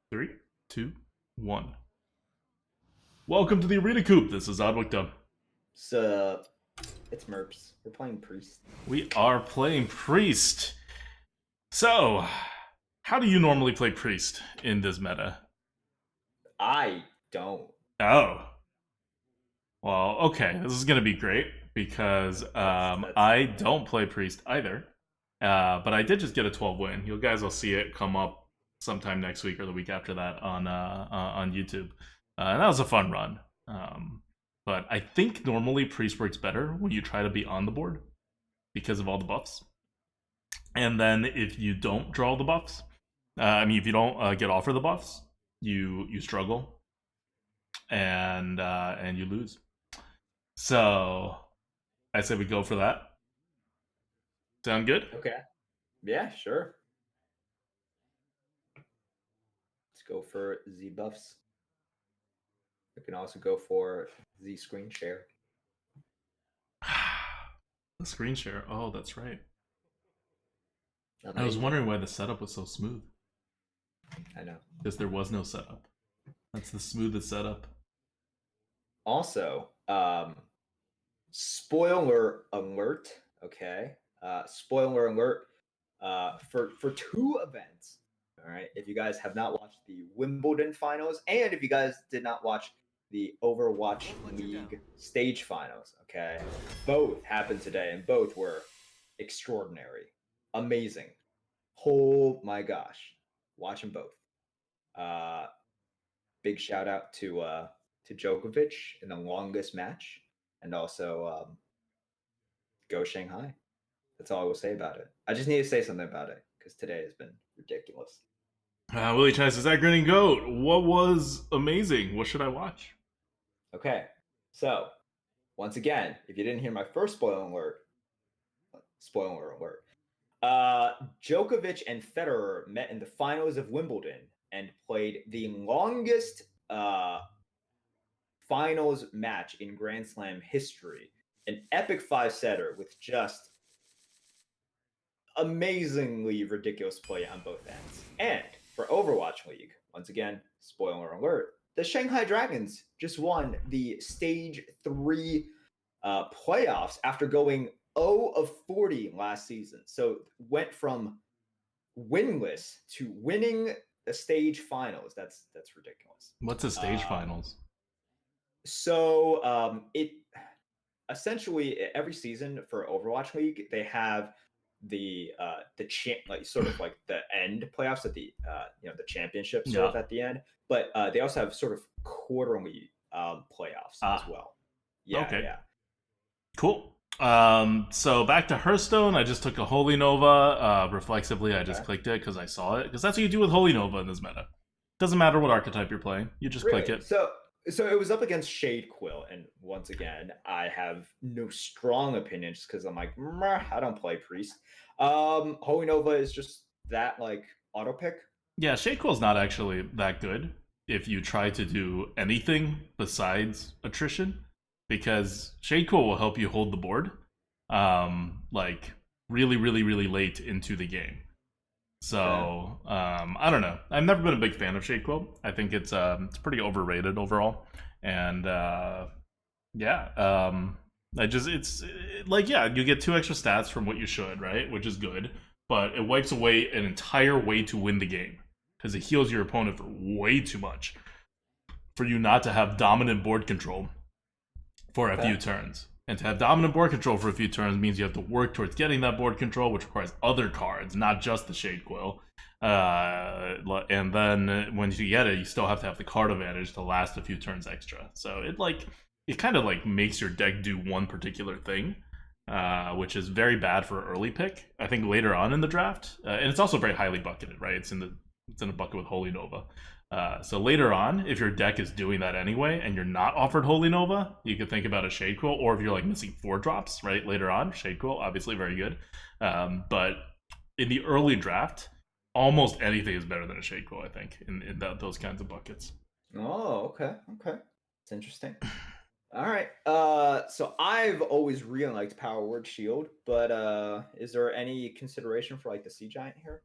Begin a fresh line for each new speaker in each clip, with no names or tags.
Three, two, one. Welcome to the Arena Coop. This is ADWCTA.
So it's Merps. We're playing Priest.
We are playing Priest. So, how do you normally play Priest in this meta?
I don't.
Oh, well, okay. This is going to be great because
That's
I don't play Priest either. But I did just get a 12 win. You guys will see it come up sometime next week or the week after that on YouTube. And that was a fun run. But I think normally Priest works better when you try to be on the board because of all the buffs. And then if you don't draw the buffs, if you don't get offered the buffs, you struggle and you lose. So I say we go for that. Sound good?
okay. Yeah, sure. Let's go for Z buffs. We can also go for Z screen share.
The screen share. Oh, that's right.
Amazing.
I was wondering why the setup was so smooth.
I know.
Because there was no setup. That's the smoothest setup.
Also, spoiler alert. Okay. Spoiler alert. For two events. All right. If you guys have not watched the Wimbledon finals, and if you guys did not watch the Overwatch League stage finals, okay, both happened today, and both were extraordinary, amazing. Oh my gosh, watch them both. Big shout out to Djokovic in the longest match, and also go Shanghai. That's all I will say about it. I just need to say something about it because today has been ridiculous.
Willie Chase, is that Grinning Goat? What was amazing? What should I watch?
Okay, so once again, if you didn't hear my first spoiler alert, Djokovic and Federer met in the finals of Wimbledon and played the longest finals match in Grand Slam history. An epic five-setter with just amazingly ridiculous play on both ends. And for Overwatch League, once again, spoiler alert, the Shanghai Dragons just won the Stage 3 playoffs after going 0 of 40 last season. So went from winless to winning the stage finals. That's ridiculous.
What's the stage finals?
So it essentially every season for Overwatch League they have the like sort of like the end playoffs at the the championship sort of at the end, but they also have sort of quarterly playoffs as well. Yeah,
okay.
yeah.
Cool. So back to Hearthstone, I just took a Holy Nova. Reflexively, I just clicked it because I saw it. Because that's what you do with Holy Nova in this meta. Doesn't matter what archetype you're playing, you just click it.
So it was up against Shade Quill, and once again, I have no strong opinions because I'm like, I don't play Priest. Holy Nova is just that like auto pick.
Yeah, Shade Quill's not actually that good if you try to do anything besides attrition, because Shade Quill will help you hold the board, like really, really, really late into the game. So I don't know. I've never been a big fan of Shade Quill. I think it's pretty overrated overall, and you get 2 extra stats from what you should, right, which is good, but it wipes away an entire way to win the game because it heals your opponent for way too much for you not to have dominant board control for a few turns. And to have dominant board control for a few turns means you have to work towards getting that board control, which requires other cards, not just the Shade Quill. And then when you get it, you still have to have the card advantage to last a few turns extra. So it kind of like makes your deck do one particular thing, which is very bad for early pick. I think later on in the draft, and it's also very highly bucketed, right? It's in a bucket with Holy Nova. So later on, if your deck is doing that anyway and you're not offered Holy Nova, you could think about a Shade Quill, or if you're like missing 4 drops, right, later on, Shade Quill, obviously very good. But in the early draft, almost anything is better than a Shade Quill, I think, in those kinds of buckets.
Oh, okay. It's interesting. All right. So I've always really liked Power Word Shield, but is there any consideration for like the Sea Giant here?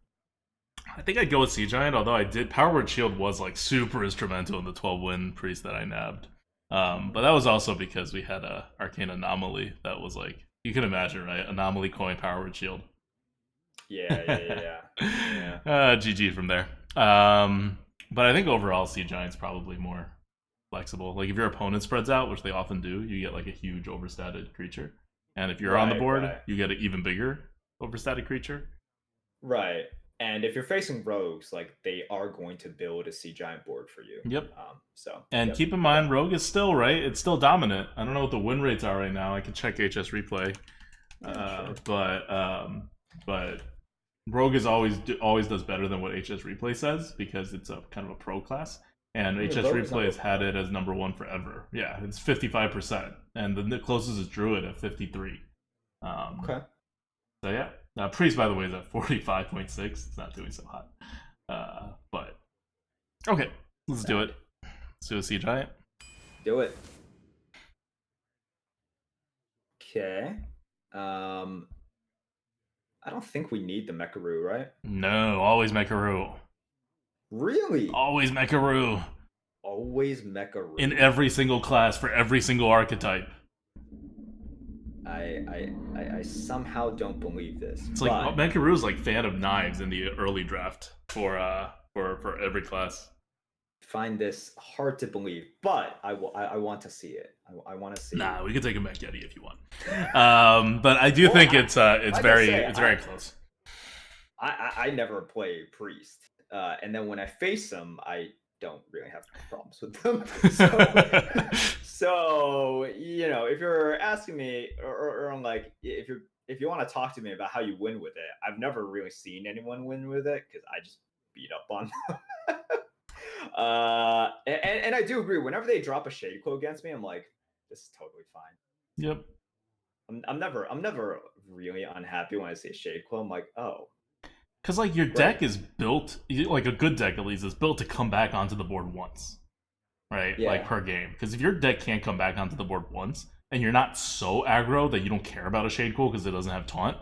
I think I'd go with Sea Giant, although I did Power Word Shield was like super instrumental in the 12-win priest that I nabbed. But that was also because we had a Arcane Anomaly that was like, you can imagine, right? Anomaly coin, Power Word Shield.
Yeah.
GG from there. But I think overall Sea Giant's probably more flexible. Like if your opponent spreads out, which they often do, you get like a huge overstated creature. And if you're on the board, you get an even bigger overstated creature.
Right. And if you're facing rogues, like they are going to build a Sea Giant board for you.
Yep.
Yep.
Keep in mind, Rogue is still right. It's still dominant. I don't know what the win rates are right now. I can check HS replay.
Sure.
But Rogue is always does better than what HS replay says because it's a kind of a pro class. And HS replay has had it as number 1 forever. Yeah, it's 55%, and the closest is Druid at 53.
Okay.
So yeah. Priest, by the way, is at 45.6. It's not doing so hot. But okay, let's do it. Let's do a Sea Giant.
Do it. Okay. I don't think we need the Mecharoo, right?
No, always Mecharoo.
Really?
Always Mecharoo.
Always Mecharoo.
In every single class for every single archetype.
I somehow don't believe this.
It's like Mecharoo's like fan of knives in the early draft for every class.
Find this hard to believe, but I want to see it. I want to see.
Nah, we could take a Mech Yeti if you want. But I do think it's very close.
I never play Priest, and then when I face them, I don't really have problems with them. So you know, if you're asking me, or like, if you want to talk to me about how you win with it, I've never really seen anyone win with it because I just beat up on them. And I do agree. Whenever they drop a Shade Claw against me, I'm like, this is totally fine.
Yep.
I'm never really unhappy when I see a Shade Claw. I'm like, oh.
Because like your deck is built, like a good deck at least, is built to come back onto the board once, right?
Yeah.
Like per game. Because if your deck can't come back onto the board once, and you're not so aggro that you don't care about a Shade Claw because it doesn't have taunt,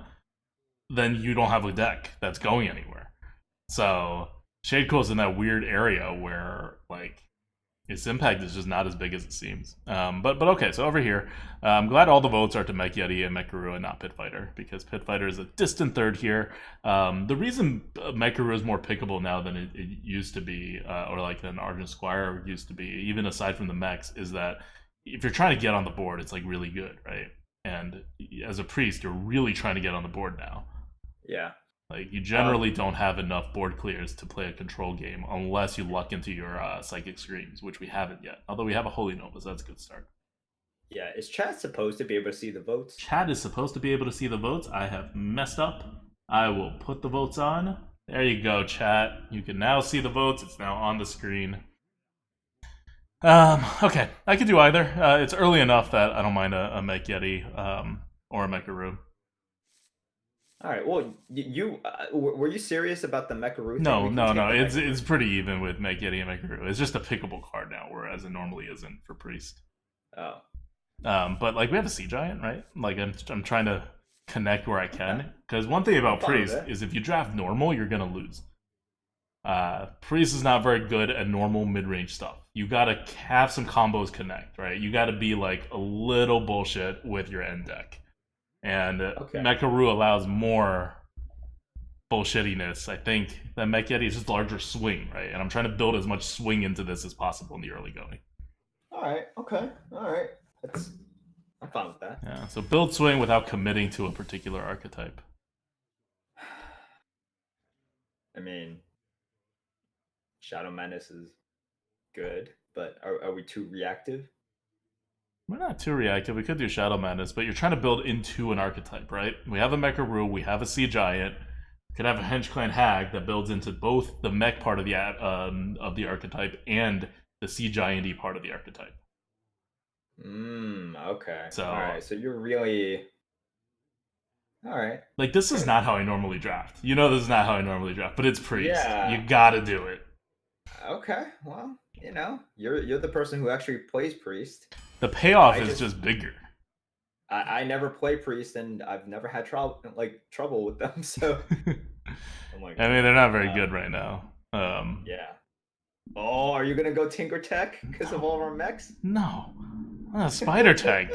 then you don't have a deck that's going anywhere. So Shade Claw's in that weird area where like its impact is just not as big as it seems. But okay, so over here, I'm glad all the votes are to Mech Yeti and Mecharoo and not Pit Fighter, because Pit Fighter is a distant third here. The reason Mecharoo is more pickable now than it used to be, or like than Argent Squire used to be, even aside from the mechs, is that if you're trying to get on the board, it's like really good, right? And as a priest, you're really trying to get on the board now.
Yeah.
Like, you generally don't have enough board clears to play a control game unless you luck into your Psychic Screams, which we haven't yet. Although we have a Holy Nova, so that's a good start.
Yeah, is chat supposed to be able to see the votes?
Chat is supposed to be able to see the votes. I have messed up. I will put the votes on. There you go, chat. You can now see the votes. It's now on the screen. Okay, I could do either. It's early enough that I don't mind a Mech Yeti or a Mecharoo.
All right. Well, you were you serious about the Mecharoo thing?
No. It's pretty even with Mech Yeti and Mecharoo. It's just a pickable card now, whereas it normally isn't for Priest.
Oh.
But like we have a Sea Giant, right? Like I'm trying to connect where I can, because one thing about Priest is if you draft normal, you're gonna lose. Priest is not very good at normal mid-range stuff. You gotta have some combos connect, right? You gotta be like a little bullshit with your end deck. And Mecharoo allows more bullshittiness, I think, than Mech Yeti is just larger swing, right? And I'm trying to build as much swing into this as possible in the early going.
All right. Okay. All right. I'm fine with that.
Yeah. So build swing without committing to a particular archetype.
I mean, Shadow Menace is good, but are we too reactive?
We're not too reactive. We could do Shadow Madness, but you're trying to build into an archetype, right? We have a Mecharoo, we have a Sea Giant. We could have a Hench Clan Hag that builds into both the mech part of the archetype and the Sea Giant-y part of the archetype.
Okay.
So,
all right. So you're really... All right.
Like, this is not how I normally draft. You know this is not how I normally draft, but it's Priest.
Yeah.
You gotta do it.
Okay. Well, you know, you're the person who actually plays Priest.
The payoff is just bigger.
I never play Priest, and I've never had trouble with them. So Oh my
I
god.
mean, they're not very good right now.
Yeah. Oh, are you gonna go Tinker Tech because of all of our mechs?
No. Spider Tech.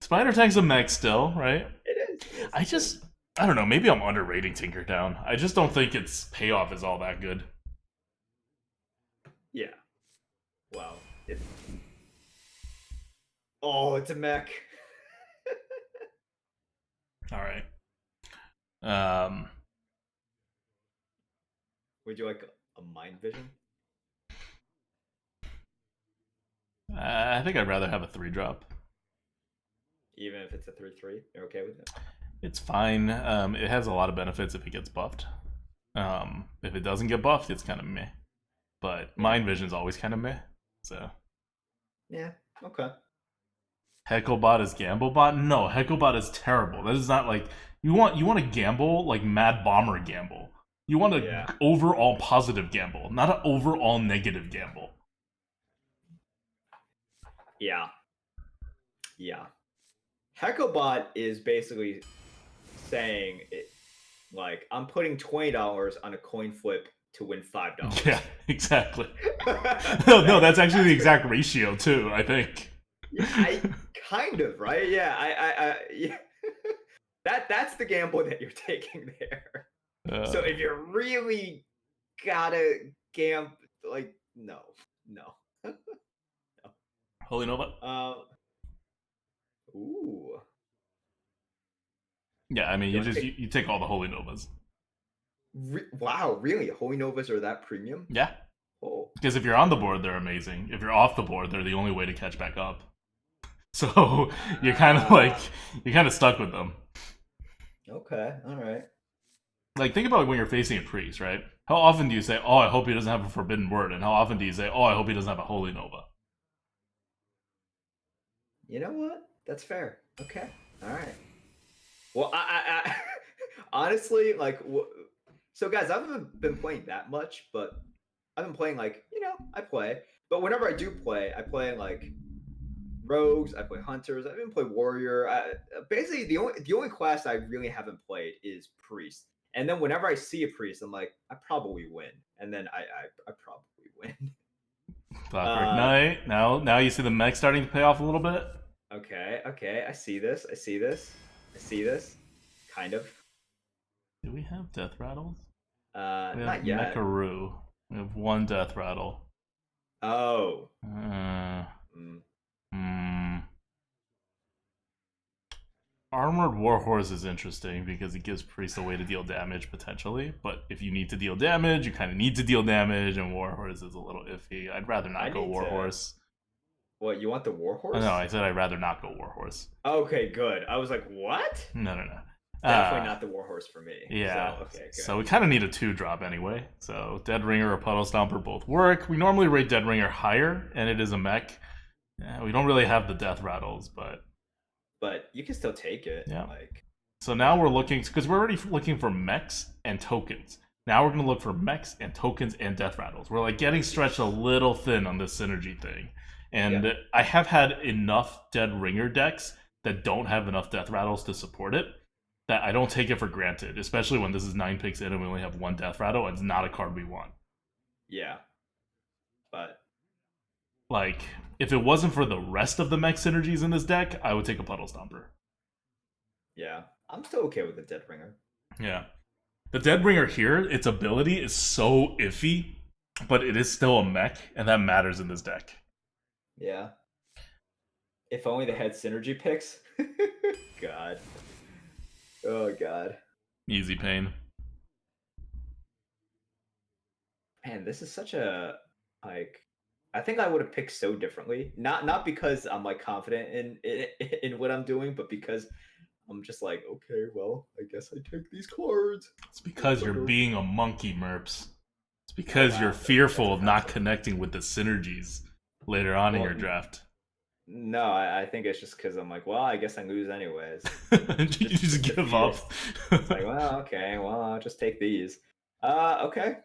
Spider Tech's a mech still, right?
It is.
I don't know, maybe I'm underrating Tinkertown. I just don't think its payoff is all that good.
Yeah. Wow. Oh, it's a mech.
Alright.
Would you like a mind vision?
I think I'd rather have a 3-drop.
Even if it's a 3/3, you're okay with it?
It's fine. It has a lot of benefits if it gets buffed. If it doesn't get buffed, it's kind of meh. But Mind Vision's always kind of meh. So
yeah, okay.
Hecklebot is Gamblebot? No, Hecklebot is terrible. That is not like you want to gamble like Mad Bomber gamble. You want an overall positive gamble, not an overall negative gamble.
Yeah. Hecklebot is basically saying it like I'm putting $20 on a coin flip to win $5.
Yeah, exactly. no, that's actually the exact ratio too, I think.
I kind of, right? Yeah, I yeah. That's the gamble that you're taking there. So if you're really gotta gamble, like no.
Holy Nova?
Ooh.
Yeah, I mean, you take all the Holy Novas.
Wow, really? Holy Novas are that premium?
Yeah.
Oh.
Because if you're on the board, they're amazing. If you're off the board, they're the only way to catch back up. So you're kind of stuck with them.
Okay, all right.
Like, think about when you're facing a priest, right? How often do you say, "Oh, I hope he doesn't have a forbidden word," and how often do you say, "Oh, I hope he doesn't have a Holy Nova"?
You know what? That's fair. Okay, all right. Well, I honestly like. So, guys, I haven't been playing that much, but I've been playing I play. But whenever I do play, I play like rogues. I play hunters. I even play warrior. Basically, the only class I really haven't played is priest. And then whenever I see a priest, I'm like, I probably win. And then I probably win.
Clockwork Knight. Now you see the mech starting to pay off a little bit.
Okay. I see this. Kind of.
Do we have death rattles?
We
have
not yet.
Mecharoo. We have 1 death rattle.
Oh.
Armored Warhorse is interesting because it gives Priest a way to deal damage potentially, but if you need to deal damage, you kind of need to deal damage, and Warhorse is a little iffy. I'd rather not go Warhorse.
What, you want the Warhorse?
Oh, no, I said I'd rather not go Warhorse.
Okay, good. I was like, what?
No.
Definitely not the Warhorse for me.
Yeah.
So, okay, good.
So we kind of need a 2-drop anyway. So Dead Ringer or Puddle Stomper both work. We normally rate Dead Ringer higher, and it is a mech. Yeah, we don't really have the death rattles, but
you can still take it.
Yeah. So now we're looking, because we're already looking for mechs and tokens. Now we're going to look for mechs and tokens and death rattles. We're like getting stretched a little thin on this synergy thing. And I have had enough Dead Ringer decks that don't have enough death rattles to support it that I don't take it for granted, especially when this is 9 picks in and we only have 1 death rattle and it's not a card we want.
Yeah. But
like, if it wasn't for the rest of the mech synergies in this deck, I would take a Puddle Stomper.
Yeah. I'm still okay with the Dead Ringer.
Yeah. The Dead Ringer here, its ability is so iffy, but it is still a mech, and that matters in this deck.
Yeah. If only they had synergy picks. God. Oh, God.
Easy pain.
Man, this is such a, I think I would have picked so differently. Not because I'm confident in what I'm doing, but because I'm just like, okay, well, I guess I take these cards.
It's because you're being a monkey, Merps. It's because you're fearful of not connecting with the synergies later on in your draft.
No, I think it's just because I'm like, well, I guess I lose anyways.
You just give up.
It's like, well, okay, well, I'll just take these. Okay.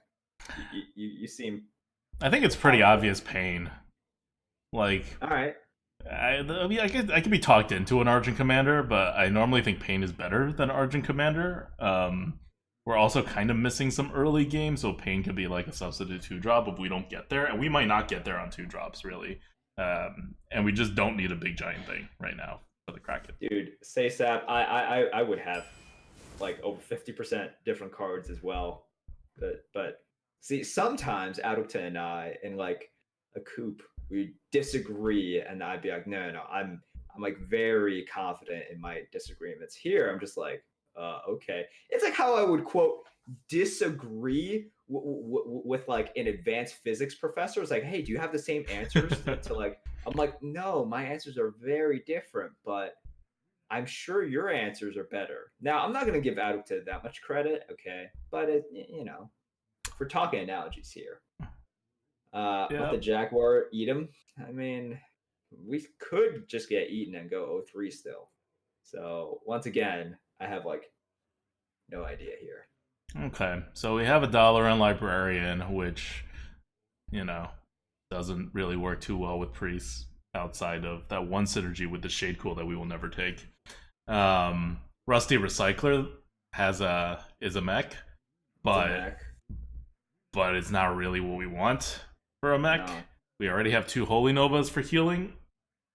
You seem.
I think it's pretty obvious pain. Like,
all right.
I mean, I could be talked into an Argent Commander, but I normally think Pain is better than Argent Commander. we're also kind of missing some early games, so Pain could be like a substitute 2-drop if we don't get there, and we might not get there on 2-drops really. And we just don't need a big giant thing right now for the Kraken.
Dude, say Sap, I would have like over 50% different cards as well. But see, sometimes ADWCTA and I in like a Coop, we disagree, and I'd be like, no, I'm like very confident in my disagreements. Here, I'm just like, okay. It's like how I would quote disagree with like an advanced physics professor. It's like, hey, do you have the same answers to like? I'm like, no, my answers are very different, but I'm sure your answers are better. Now, I'm not going to give ADWCTA that much credit, okay? But if we're talking analogies here, let the Jaguar eat him. I mean, we could just get eaten and go 0-3 still. So once again, I have like no idea here.
Okay, so we have $1 on Librarian, which, doesn't really work too well with priests outside of that one synergy with the Shade Cool that we will never take. Rusty Recycler is a mech, but it's not really what we want for a mech. No. We already have 2 Holy Novas for healing.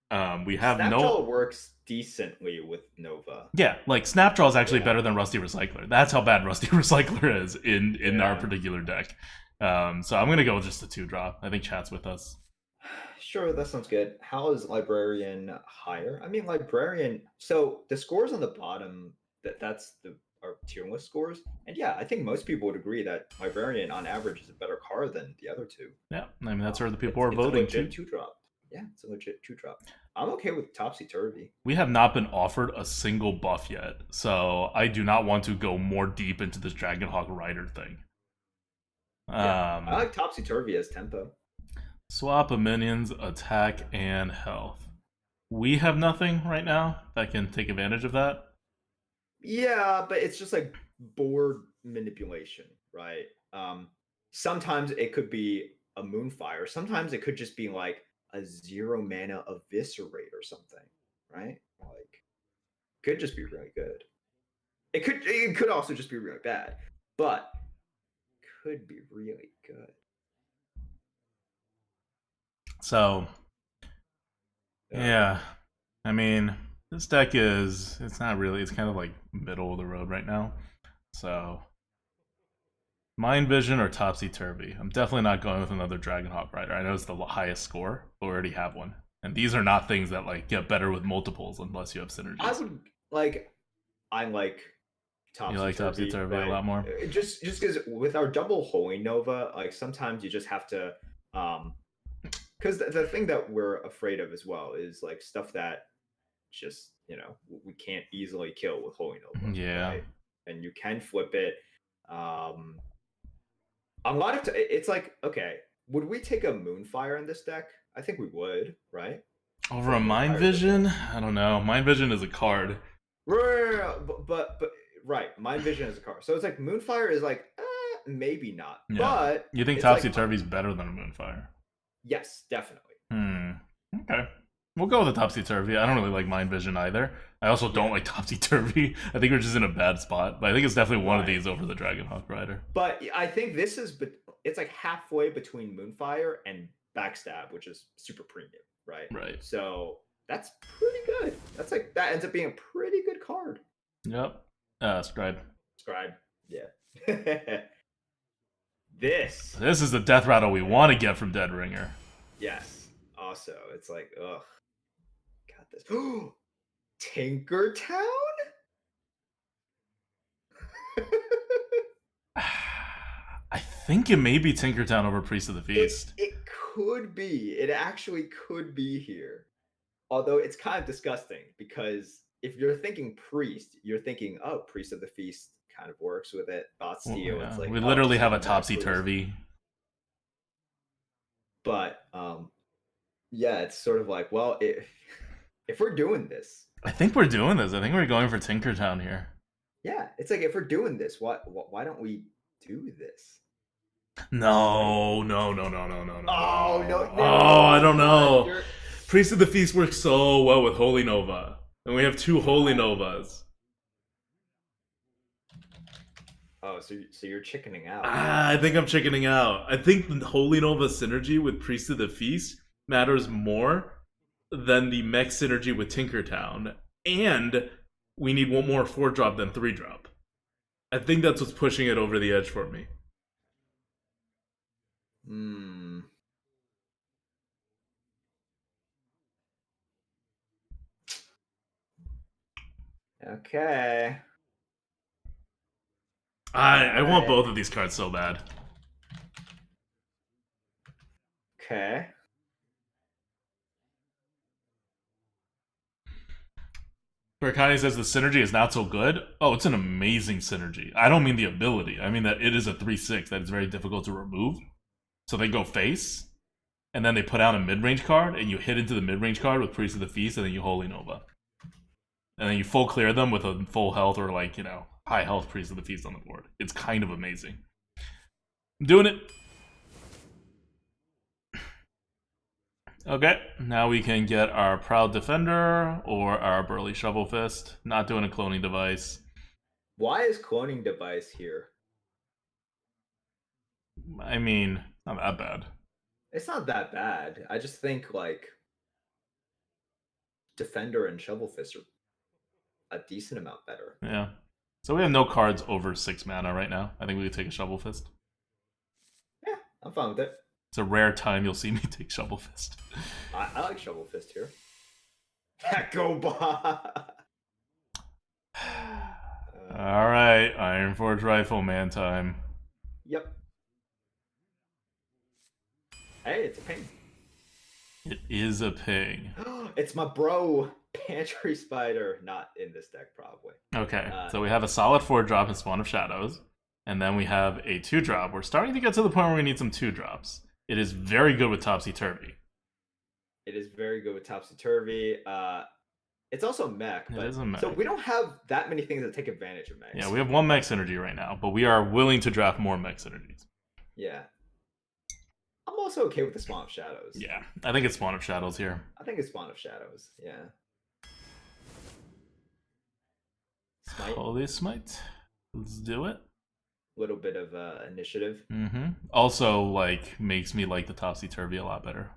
We have
Snapdraw works decently with Nova.
Yeah, like Snapdraw is actually better than Rusty Recycler. That's how bad Rusty Recycler is in our particular deck. So I'm gonna go with just a 2-drop. I think chat's with us.
Sure, that sounds good. How is Librarian higher? I mean, Librarian. So the scores on the bottom, that's our tier list scores, and yeah, I think most people would agree that Librarian on average is a better card than the other 2.
Yeah, I mean that's where the people are voting.
It's a legit 2-drop. Yeah, it's a legit 2-drop. I'm okay with Topsy-Turvy.
We have not been offered a single buff yet, so I do not want to go more deep into this Dragonhawk Rider thing.
Yeah, I like Topsy-Turvy as tempo.
Swap of minions, attack, and health. We have nothing right now that can take advantage of that.
Yeah, but it's just like board manipulation, right? Sometimes it could be a Moonfire. Sometimes it could just be like a 0 mana Eviscerate or something, right? Like, could just be really good. It could also just be really bad, but could be really good.
So, yeah, I mean, this deck it's not really, it's kind of like middle of the road right now. So, Mind Vision or Topsy-Turvy? I'm definitely not going with another Dragonhawk Rider. I know it's the highest score, but we already have one. And these are not things that like get better with multiples unless you have synergies.
I like Topsy-Turvy.
You like Topsy-Turvy a lot more?
Just because with our double Holy Nova, like sometimes you just have to because the thing that we're afraid of as well is like stuff that just we can't easily kill with Holy Nova.
Yeah,
right? And you can flip it. A lot of it's like, okay, would we take a Moonfire in this deck? I think we would, right?
Over a Mind Vision? I don't know. Mind Vision is a card.
But right, Mind Vision is a card. So it's like Moonfire is like maybe not. Yeah. But
you think Topsy-Turvy's better than a Moonfire?
Yes, definitely.
Okay. We'll go with the Topsy-Turvy. I don't really like Mind Vision either. I also don't like Topsy-Turvy. I think we're just in a bad spot. But I think it's definitely one of these over the Dragonhawk Rider.
But I think it's like halfway between Moonfire and Backstab, which is super premium, right?
Right.
So that's pretty good. That ends up being a pretty good card.
Yep. Scribe.
Yeah. This
is the death rattle we want to get from Dead Ringer.
Yes. Also, it's like, ugh. Got this. Tinkertown?
I think it may be Tinkertown over Priest of the Feast.
It could be. It actually could be here. Although it's kind of disgusting because if you're thinking Priest, you're thinking, oh, Priest of the Feast kind of works with it. Bot Steel. It's like,
we literally have a Topsy-Turvy.
But yeah, it's sort of like, well, if we're doing this,
I think we're doing this. I think we're going for Tinkertown here.
Yeah, it's like if we're doing this, why don't we do this?
No.
Oh no!
Oh, I don't know. Priest of the Feast works so well with Holy Nova, and we have 2 Holy Novas.
Oh, so you're chickening out.
I think I'm chickening out. I think the Holy Nova synergy with Priest of the Feast matters more than the mech synergy with Tinkertown. And we need one more 4-drop than 3-drop. I think that's what's pushing it over the edge for me.
Hmm. Okay.
I want both of these cards so bad.
Okay.
Berkani says the synergy is not so good. Oh, it's an amazing synergy. I don't mean the ability. I mean that it is a 3/6 that is very difficult to remove. So they go face, and then they put out a mid-range card, and you hit into the mid-range card with Priest of the Feast, and then you Holy Nova. And then you full clear them with a full health or like, high health Priest of the Feast on the board. It's kind of amazing. I'm doing it. Okay, now we can get our Proud Defender or our Burly Shovel Fist. Not doing a cloning device.
Why is cloning device here?
I mean, not that bad.
It's not that bad. I just think like Defender and Shovel Fist are a decent amount better.
Yeah. So we have no cards over 6 mana right now. I think we could take a Shovel Fist.
Yeah, I'm fine with it.
It's a rare time you'll see me take Shovel Fist.
I like Shovel Fist here. Echo Bot.
Alright, Ironforge Rifleman time.
Yep. Hey, it's a ping.
It is a ping.
It's my bro, Pantry Spider. Not in this deck, probably.
Okay, so we have a solid 4-drop in Spawn of Shadows. And then we have a 2-drop. We're starting to get to the point where we need some 2-drops. It is very good with Topsy Turvy.
It is very good with Topsy Turvy. It's also mech.
It is a mech.
So we don't have that many things that take advantage of mechs.
Yeah, we have 1 mech synergy right now, but we are willing to draft more mech synergies.
Yeah. I'm also okay with the Spawn of Shadows.
Yeah, I think it's Spawn of Shadows here.
I think it's Spawn of Shadows. Yeah. Smite.
Holy Smite. Let's do it.
Little bit of initiative.
Also, like, makes me like the Topsy Turvy a lot better.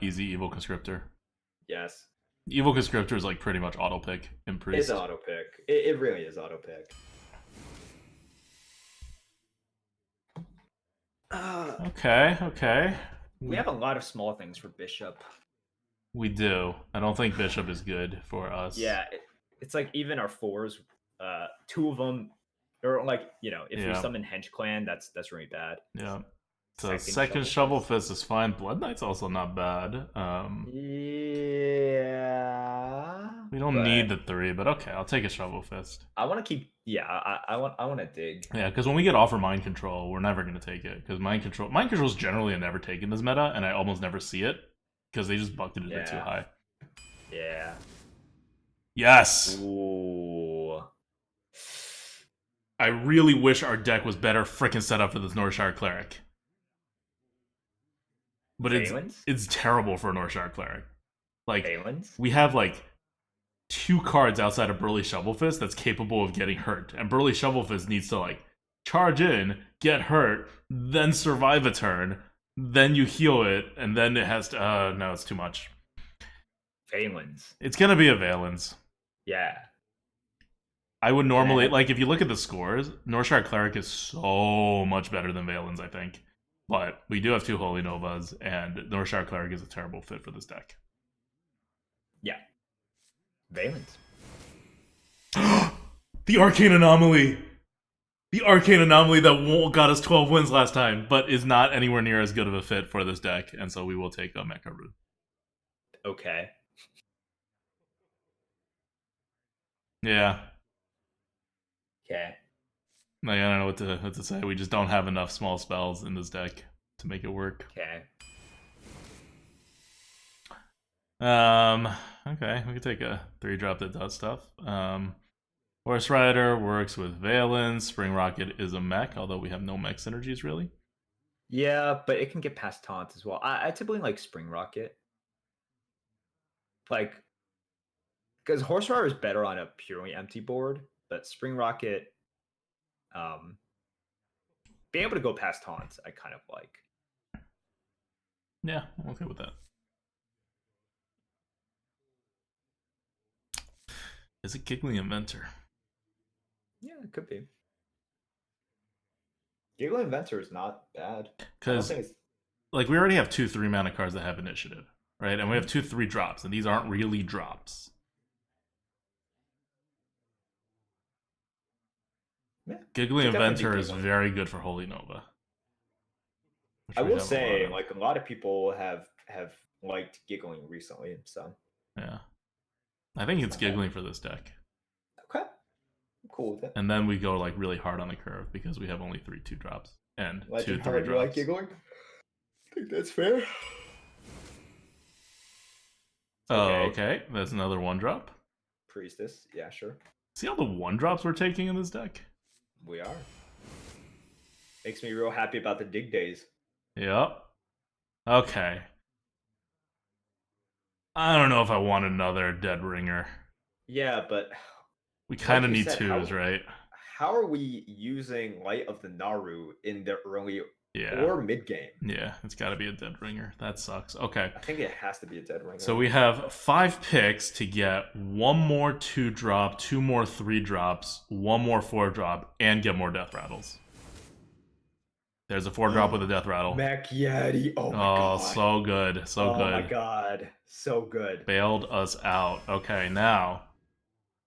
Easy Evil Conscriptor.
Yes.
Evil Conscriptor is like pretty much auto pick in Priest.
It's auto pick. It really is auto pick.
Okay.
We have a lot of small things for Bishop.
We do. I don't think Bishop is good for us.
Yeah, it's like even our 4s, 2 of them, or like, if we summon Hench Clan, that's really bad.
Yeah. So second Shovel Fist is fine. Blood Knight's also not bad.
Yeah.
We don't need the 3, but okay, I'll take a Shovel Fist.
I want to keep. Yeah, I want to dig.
Yeah, because when we get Offer Mind Control, we're never gonna take it because Mind Control is generally a never take in this meta, and I almost never see it because they just bucketed it too high.
Yeah.
Yes.
Ooh.
I really wish our deck was better freaking set up for this Northshire Cleric. But it's terrible for a Northshire Cleric. Like,
Valens?
we have like 2 cards outside of Burly Shovelfist that's capable of getting hurt. And Burly Shovelfist needs to like charge in, get hurt, then survive a turn, then you heal it, and then it has to no, it's too much.
Valens.
It's gonna be a Valens.
Yeah.
I would normally like if you look at the scores, Northshire Cleric is so much better than Valens, I think. But we do have 2 Holy Novas, and Northshire Cleric is a terrible fit for this deck.
Yeah. Valens.
The Arcane Anomaly! The Arcane Anomaly that got us 12 wins last time, but is not anywhere near as good of a fit for this deck, and so we will take a Mecha Root.
Okay.
Yeah.
Okay.
Like, I don't know what to say. We just don't have enough small spells in this deck to make it work.
Okay.
Okay, we could take a 3-drop that does stuff. Horse Rider works with Valence. Spring Rocket is a mech, although we have no mech synergies really.
Yeah, but it can get past taunt as well. I typically like Spring Rocket. Like, because Horse Rider is better on a purely empty board, but Spring Rocket, being able to go past taunts, I kind of like.
Yeah, I'm okay with that. Is it Giggling Inventor?
Yeah, it could be.
Giggling Inventor is not bad.
Because, like, we already have 2 3-mana cards that have initiative, right? And we have 2 3-drops, and these aren't really drops.
Yeah,
Giggling Inventor is very good for Holy Nova.
I will say, like, a lot of people have liked Giggling recently, so.
Yeah. I think it's Giggling for this deck.
Okay. I'm cool with it.
And then we go, like, really hard on the curve because we have only 3 2-drops and 2 3-drops.
You like Giggling? I think that's fair.
Oh, okay. That's another 1-drop.
Priestess, yeah, sure.
See all the 1-drops we're taking in this deck?
We are. Makes me real happy about the dig days.
Yep. Okay. I don't know if I want another Dead Ringer.
Yeah, but
we kind of need 2s, right?
How are we using Light of the Naru in the early or mid game?
Yeah, it's got to be a Dead Ringer. That sucks. Okay.
I think it has to be a Dead Ringer.
So we have 5 picks to get 1 more 2-drop, 2 more 3-drops, 1 more 4-drop, and get more Death Rattles. There's a 4-drop with a Death Rattle.
Mech Yeti. Oh my god.
Oh, so good. So good.
Oh my god. So good.
Bailed us out. Okay, now.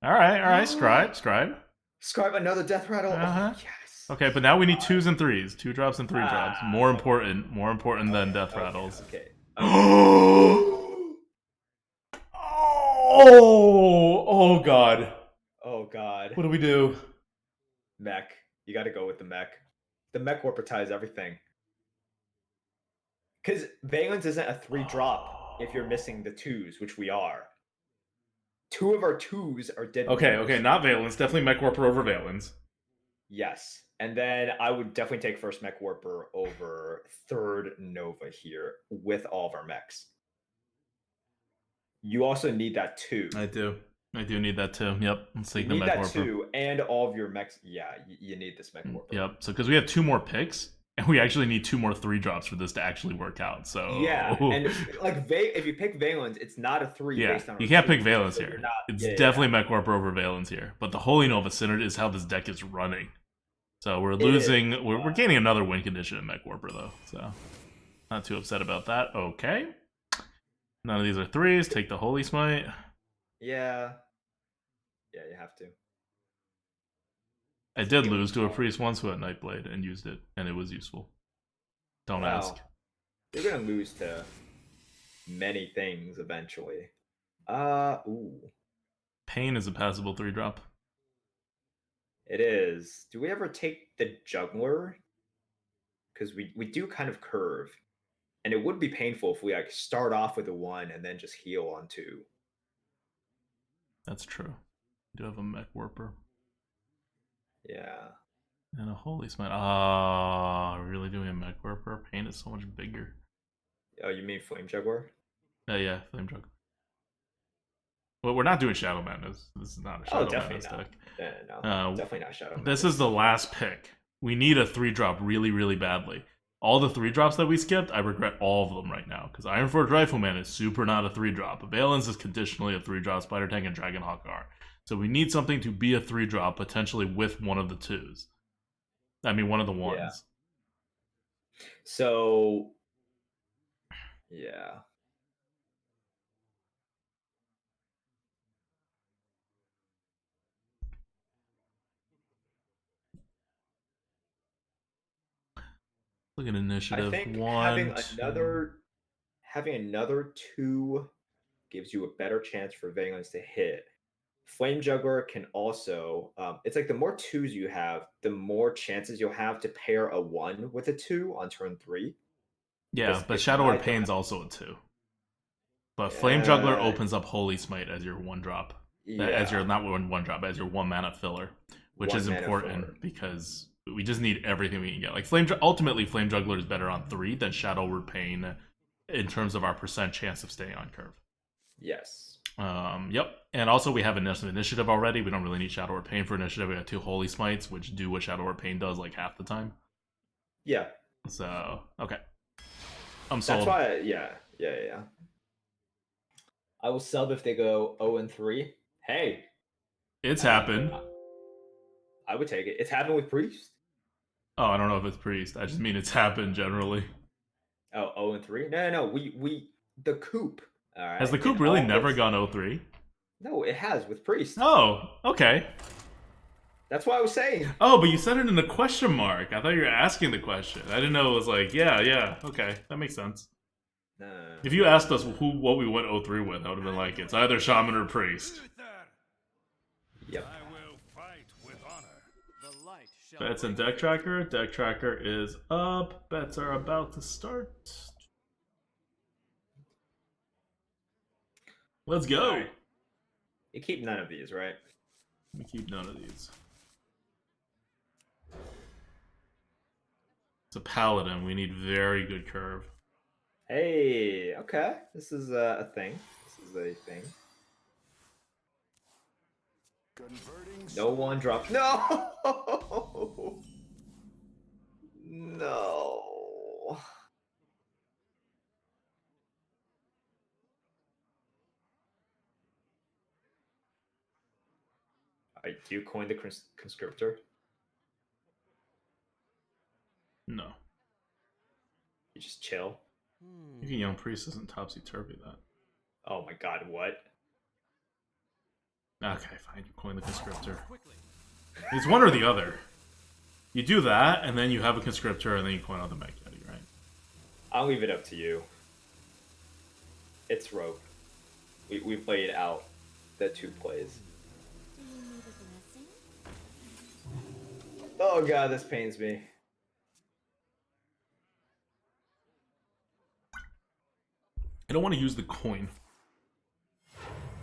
All right. Scribe.
Scribe, another Death Rattle. Oh, yes.
Okay, but now we need 2s and 3s. 2-drops and 3-drops. More important than Death Rattles.
Okay.
Oh god.
Oh god.
What do we do?
Mech. You got to go with the Mech. The Mech Warper ties everything. Because Valence isn't a 3-drop if you're missing the 2s, which we are. 2 of our 2s are dead.
Okay, not Valence. Definitely Mech Warper over Valence.
Yes. And then I would definitely take first Mech Warper over 3rd Nova here with all of our mechs. You also need that 2.
I do need that too. Yep. Let's take
the
Mech Warper.
2 and all of your mechs. Yeah, you need this Mech Warper.
Yep. So because we have 2 more picks, and we actually need 2 more 3-drops for this to actually work out. So
yeah, and like if you pick Valence, it's not a 3.
Yeah,
based on
you can't pick Valence
so
here.
Not,
it's definitely Mech Warper over Valence here. But the Holy Nova Synod is how this deck is running. So we're losing. We're gaining another win condition in Mech Warper though. So not too upset about that. Okay. None of these are 3s. Take the Holy Smite.
Yeah. Yeah, you have to.
I did lose to a priest once who had Nightblade and used it, and it was useful. Don't ask.
You're gonna lose to many things eventually.
Pain is a passable 3-drop.
It is. Do we ever take the Juggler? Because we do kind of curve. And it would be painful if we like start off with a 1 and then just heal on 2.
That's true. We do have a Mech Warper.
Yeah.
And a Holy Smite. Ah, really doing a Mech Warper? Pain is so much bigger.
Oh, you mean Flame Juggler?
Yeah, Flame Juggler. Well, we're not doing Shadow Madness. This is not a Shadow Madness deck.
No, definitely not Shadow Madness.
This is the last pick. We need a 3-drop really, really badly. All the 3-drops that we skipped, I regret all of them right now. Because Ironforge Rifleman is super not a 3-drop. Valence is conditionally a 3-drop. Spider Tank and Dragonhawk are. So we need something to be a 3-drop, potentially with one of the 2s. I mean, one of the 1s.
Yeah. So, yeah.
Look at initiative.
I think
having
another 2 gives you a better chance for Valence to hit. Flame Juggler can also, it's like the more 2s you have, the more chances you'll have to pair a 1 with a 2 on turn 3.
Yeah, but Shadow Word Pain's also a 2. But Flame Juggler opens up Holy Smite as your 1-drop. As your, not 1-drop, as your 1-mana filler. Which is important because we just need everything we can get. Like ultimately, Flame Juggler is better on 3 than Shadow Word Pain in terms of our percent chance of staying on curve.
Yes.
Yep. And also we have initiative already. We don't really need Shadow or Pain for initiative. We got 2 Holy Smites, which do what Shadow or Pain does like half the time.
Yeah.
So, okay. I'm sold.
That's why, yeah. I will sub if they go 0-3. Hey.
It's happened.
I would take it. It's happened with Priest.
Oh, I don't know if it's Priest. I just mean it's happened generally.
Oh, 0-3? No. We the Coop. All right.
Has the Coop really never gone 0-3?
No, it has with Priest.
Oh, okay.
That's what I was saying.
Oh, but you said it in a question mark. I thought you were asking the question. I didn't know it was like, yeah, okay. That makes sense.
No.
If you asked us what we went 0-3 with, I would have been like, it's either Shaman or Priest.
Yep.
Bets and Deck Tracker. Deck Tracker is up. Bets are about to start. Let's go.
Right. You keep none of these, right?
We keep none of these. It's a Paladin. We need very good curve.
Hey, okay. This is a thing. No one dropped. No! No. I do coin the conscriptor.
No.
You just chill.
You can Young Priest isn't topsy-turvy that.
Oh my god, what?
Okay, fine. You coin the conscriptor. It's one or the other. You do that, and then you have a conscriptor, and then you coin out the Mech Yeti, right?
I'll leave it up to you. It's rope. We played out the 2 plays. Oh god, this pains me.
I don't want to use the coin.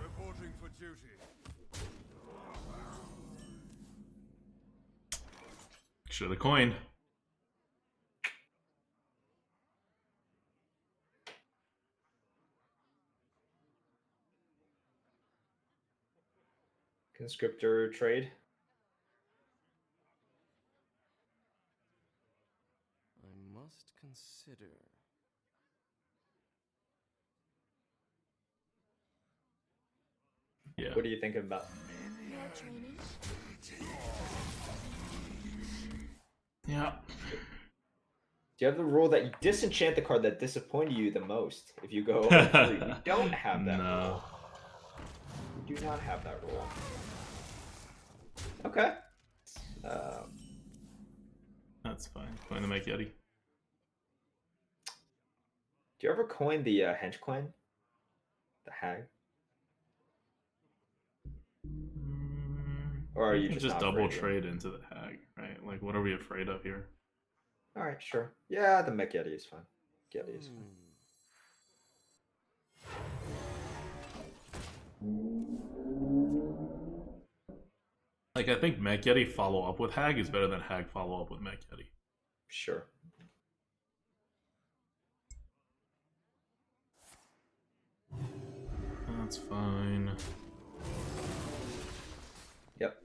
Reporting for duty.
Should have coined.
Conscriptor trade.
I must consider.
Yeah.
What are you thinking about?
Yeah.
Do you have the rule that you disenchant the card that disappointed you the most if you go over 3? We don't have that rule. We do not have that rule. Okay.
That's fine. Coin the Mech Yeti.
Do you ever coin the hench clan? The hag? Or are you just not
double
afraid of it?
trade into the hag, right? Like, what are we afraid of here?
All right, sure. Yeah, the Mech Yeti is fine. Yeti is fine.
Like, I think Mech Yeti follow up with hag is better than hag follow up with Mech Yeti.
Sure.
That's fine.
Yep.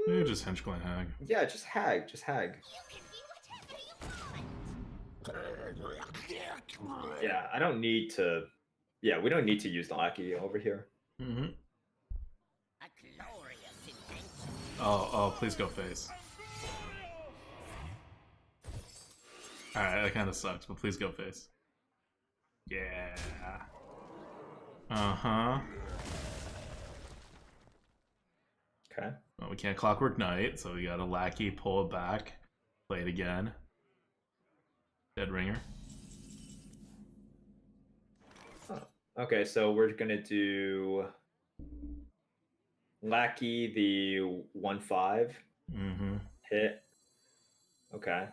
Maybe just hench clan hag.
Yeah, just hag. Just hag. Yeah, I don't need to. Yeah, we don't need to use the lackey over here.
Mm-hmm. Oh, please go face. Alright, that kind of sucks, but please go face. Yeah. Uh-huh.
Okay.
Well, we can't Clockwork Knight, so we got a lackey, pull it back, play it again. Dead Ringer.
Oh. Okay, so we're gonna do lackey the 1/5
Mm-hmm.
hit. Okay.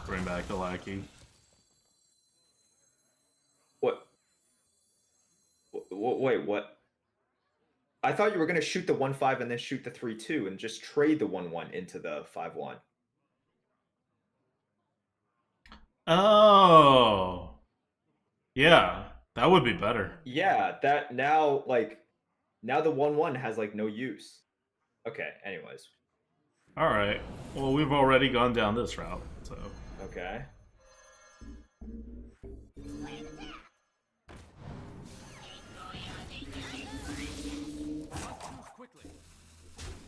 Bring back the lackey.
What? Wait, what? I thought you were gonna shoot the 1-5 and then shoot the 3-2 and just trade the 1-1 into the 5-1.
Oh. Yeah, that would be better.
Yeah, that now now the 1-1 has like no use. Okay, anyways.
All right. Well, we've already gone down this route, so.
Okay.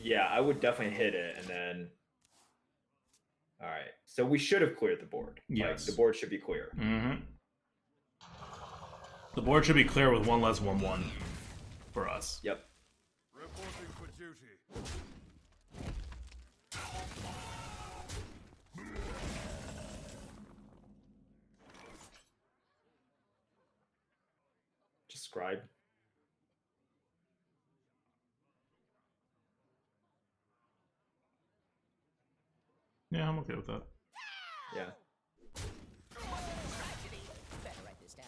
Yeah, I would definitely hit it and then. All right. So we should have cleared the board.
Yes.
Like, the board should be clear.
Mm-hmm. The board should be clear with one less 1-1 for us.
Yep.
Reporting for duty.
Just scribe.
Yeah, I'm okay with that.
Yeah.
Better write this down.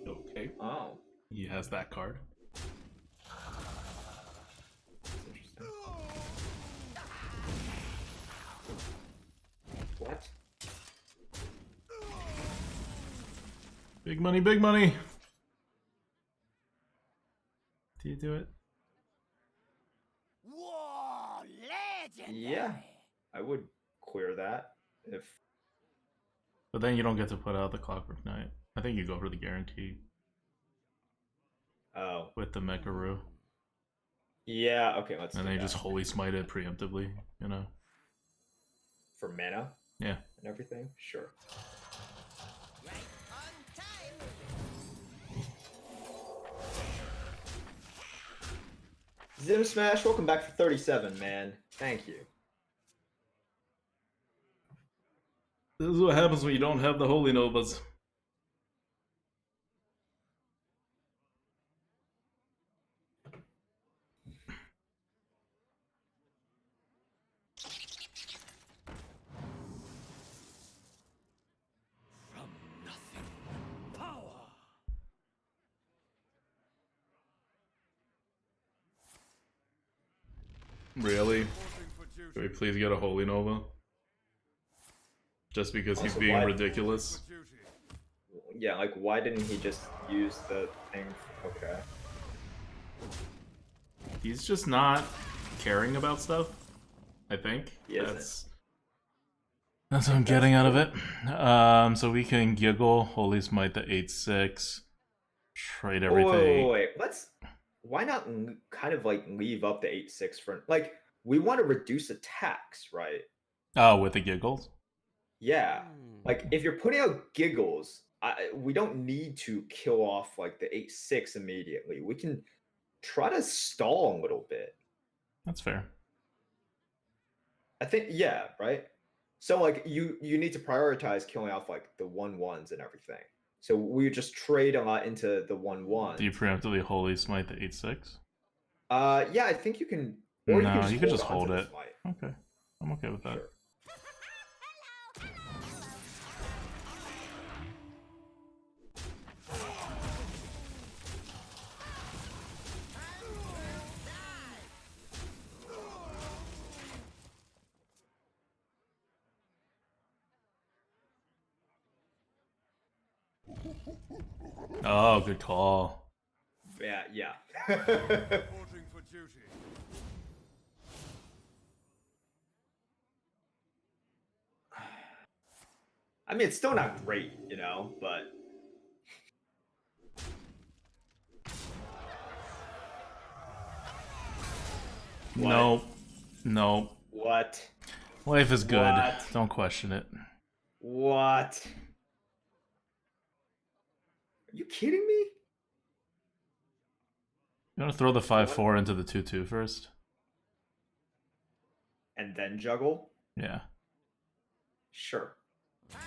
Okay.
Oh.
He has that card.
That's interesting. What?
Big money, big money. Do you do it?
Whoa, legendary.
Yeah. I would clear that if.
But then you don't get to put out the Clockwork Knight. I think you go for the guarantee
Oh.
with the Mekaru.
Yeah. Okay. Let's.
And
do
then you
that.
just Holy Smite it preemptively, you know?
For mana
Yeah.
and everything. Sure.
Right on time.
Zim Smash, welcome back for 37, man. Thank you.
This is what happens when you don't have the Holy Novas.
From nothing, power.
Really?
Reporting for duty.
Can we please get a Holy Nova? Just because he's
Also,
being
why-
ridiculous.
For duty.
Yeah, like, why didn't he just use the thing? Okay.
He's just not caring about stuff, I think.
He isn't.
That's what I'm getting out of it. So we can giggle, Holy Smite the 8-6, trade
Wait,
everything.
wait. Let's. Why not kind of like leave up the 8-6 for like we want to reduce attacks, right?
Oh, with the giggles?
Yeah. Like if you're putting out giggles, we don't need to kill off like the 8-6 immediately. We can try to stall a little bit.
That's fair.
I think yeah, right? So like you need to prioritize killing off like the 1-1s and everything. So we just trade a lot into the 1-1.
Do you preemptively Holy Smite the 8-6?
Yeah, I think you can.
No,
Or
you can just
onto
hold
the
it.
smite.
Okay. I'm okay with that.
Sure.
Oh, good call.
Yeah.
Reporting for duty.
I mean, it's still not great, you know, but What?
Nope. Nope.
what?
Life is good.
What?
Don't question it.
What? Are you kidding me?
You want to throw the 5-4 into the 2-2 first?
And then juggle?
Yeah.
Sure.
It's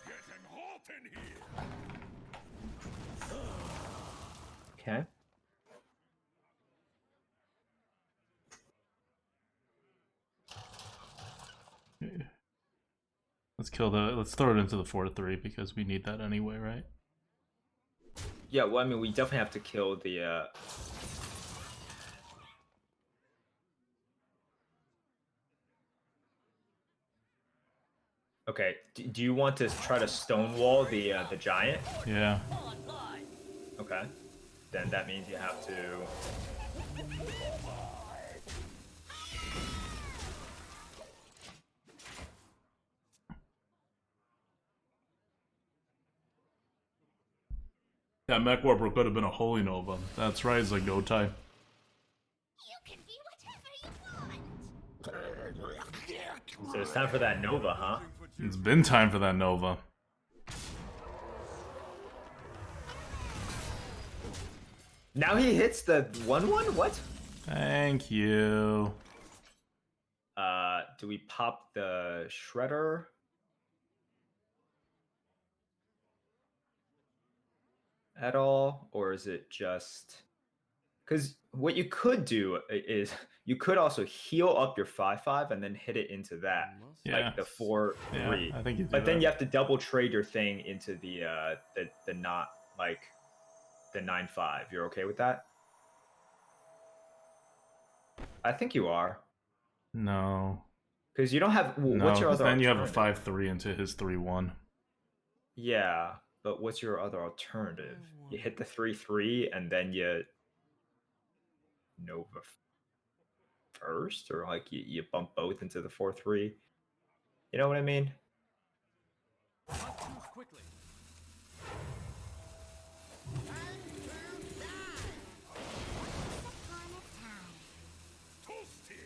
getting hot in here.
Okay.
Let's throw it into the 4-3 because we need that anyway, right?
Yeah, well, I mean, we definitely have to kill the. Okay, do you want to try to stonewall the giant?
Yeah.
Okay, then that means you have to.
That Mech Warper could have been a Holy Nova. That's right, it's like go time.
You can be whatever you want.
So it's time for that Nova, huh?
It's been time for that Nova.
Now he hits the 1/1. What?
Thank you.
Do we pop the Shredder? At all, or is it just because what you could do is you could also heal up your 5/5 and then hit it into that,
Yeah.
like the 4/3.
Yeah, I think you do
But then
that.
you have to double trade your thing into the not like the 9/5. You're okay with that? I think you are,
No.
because you don't have.
No,
What's your
'cause
other?
then you have a
alternative?
5-3 into his 3-1.
Yeah, but what's your other alternative? You hit the 3/3 and then you Nova first, or like you bump both into the 4/3. You know what I mean?
Quickly.
Upon a time.
Toasty.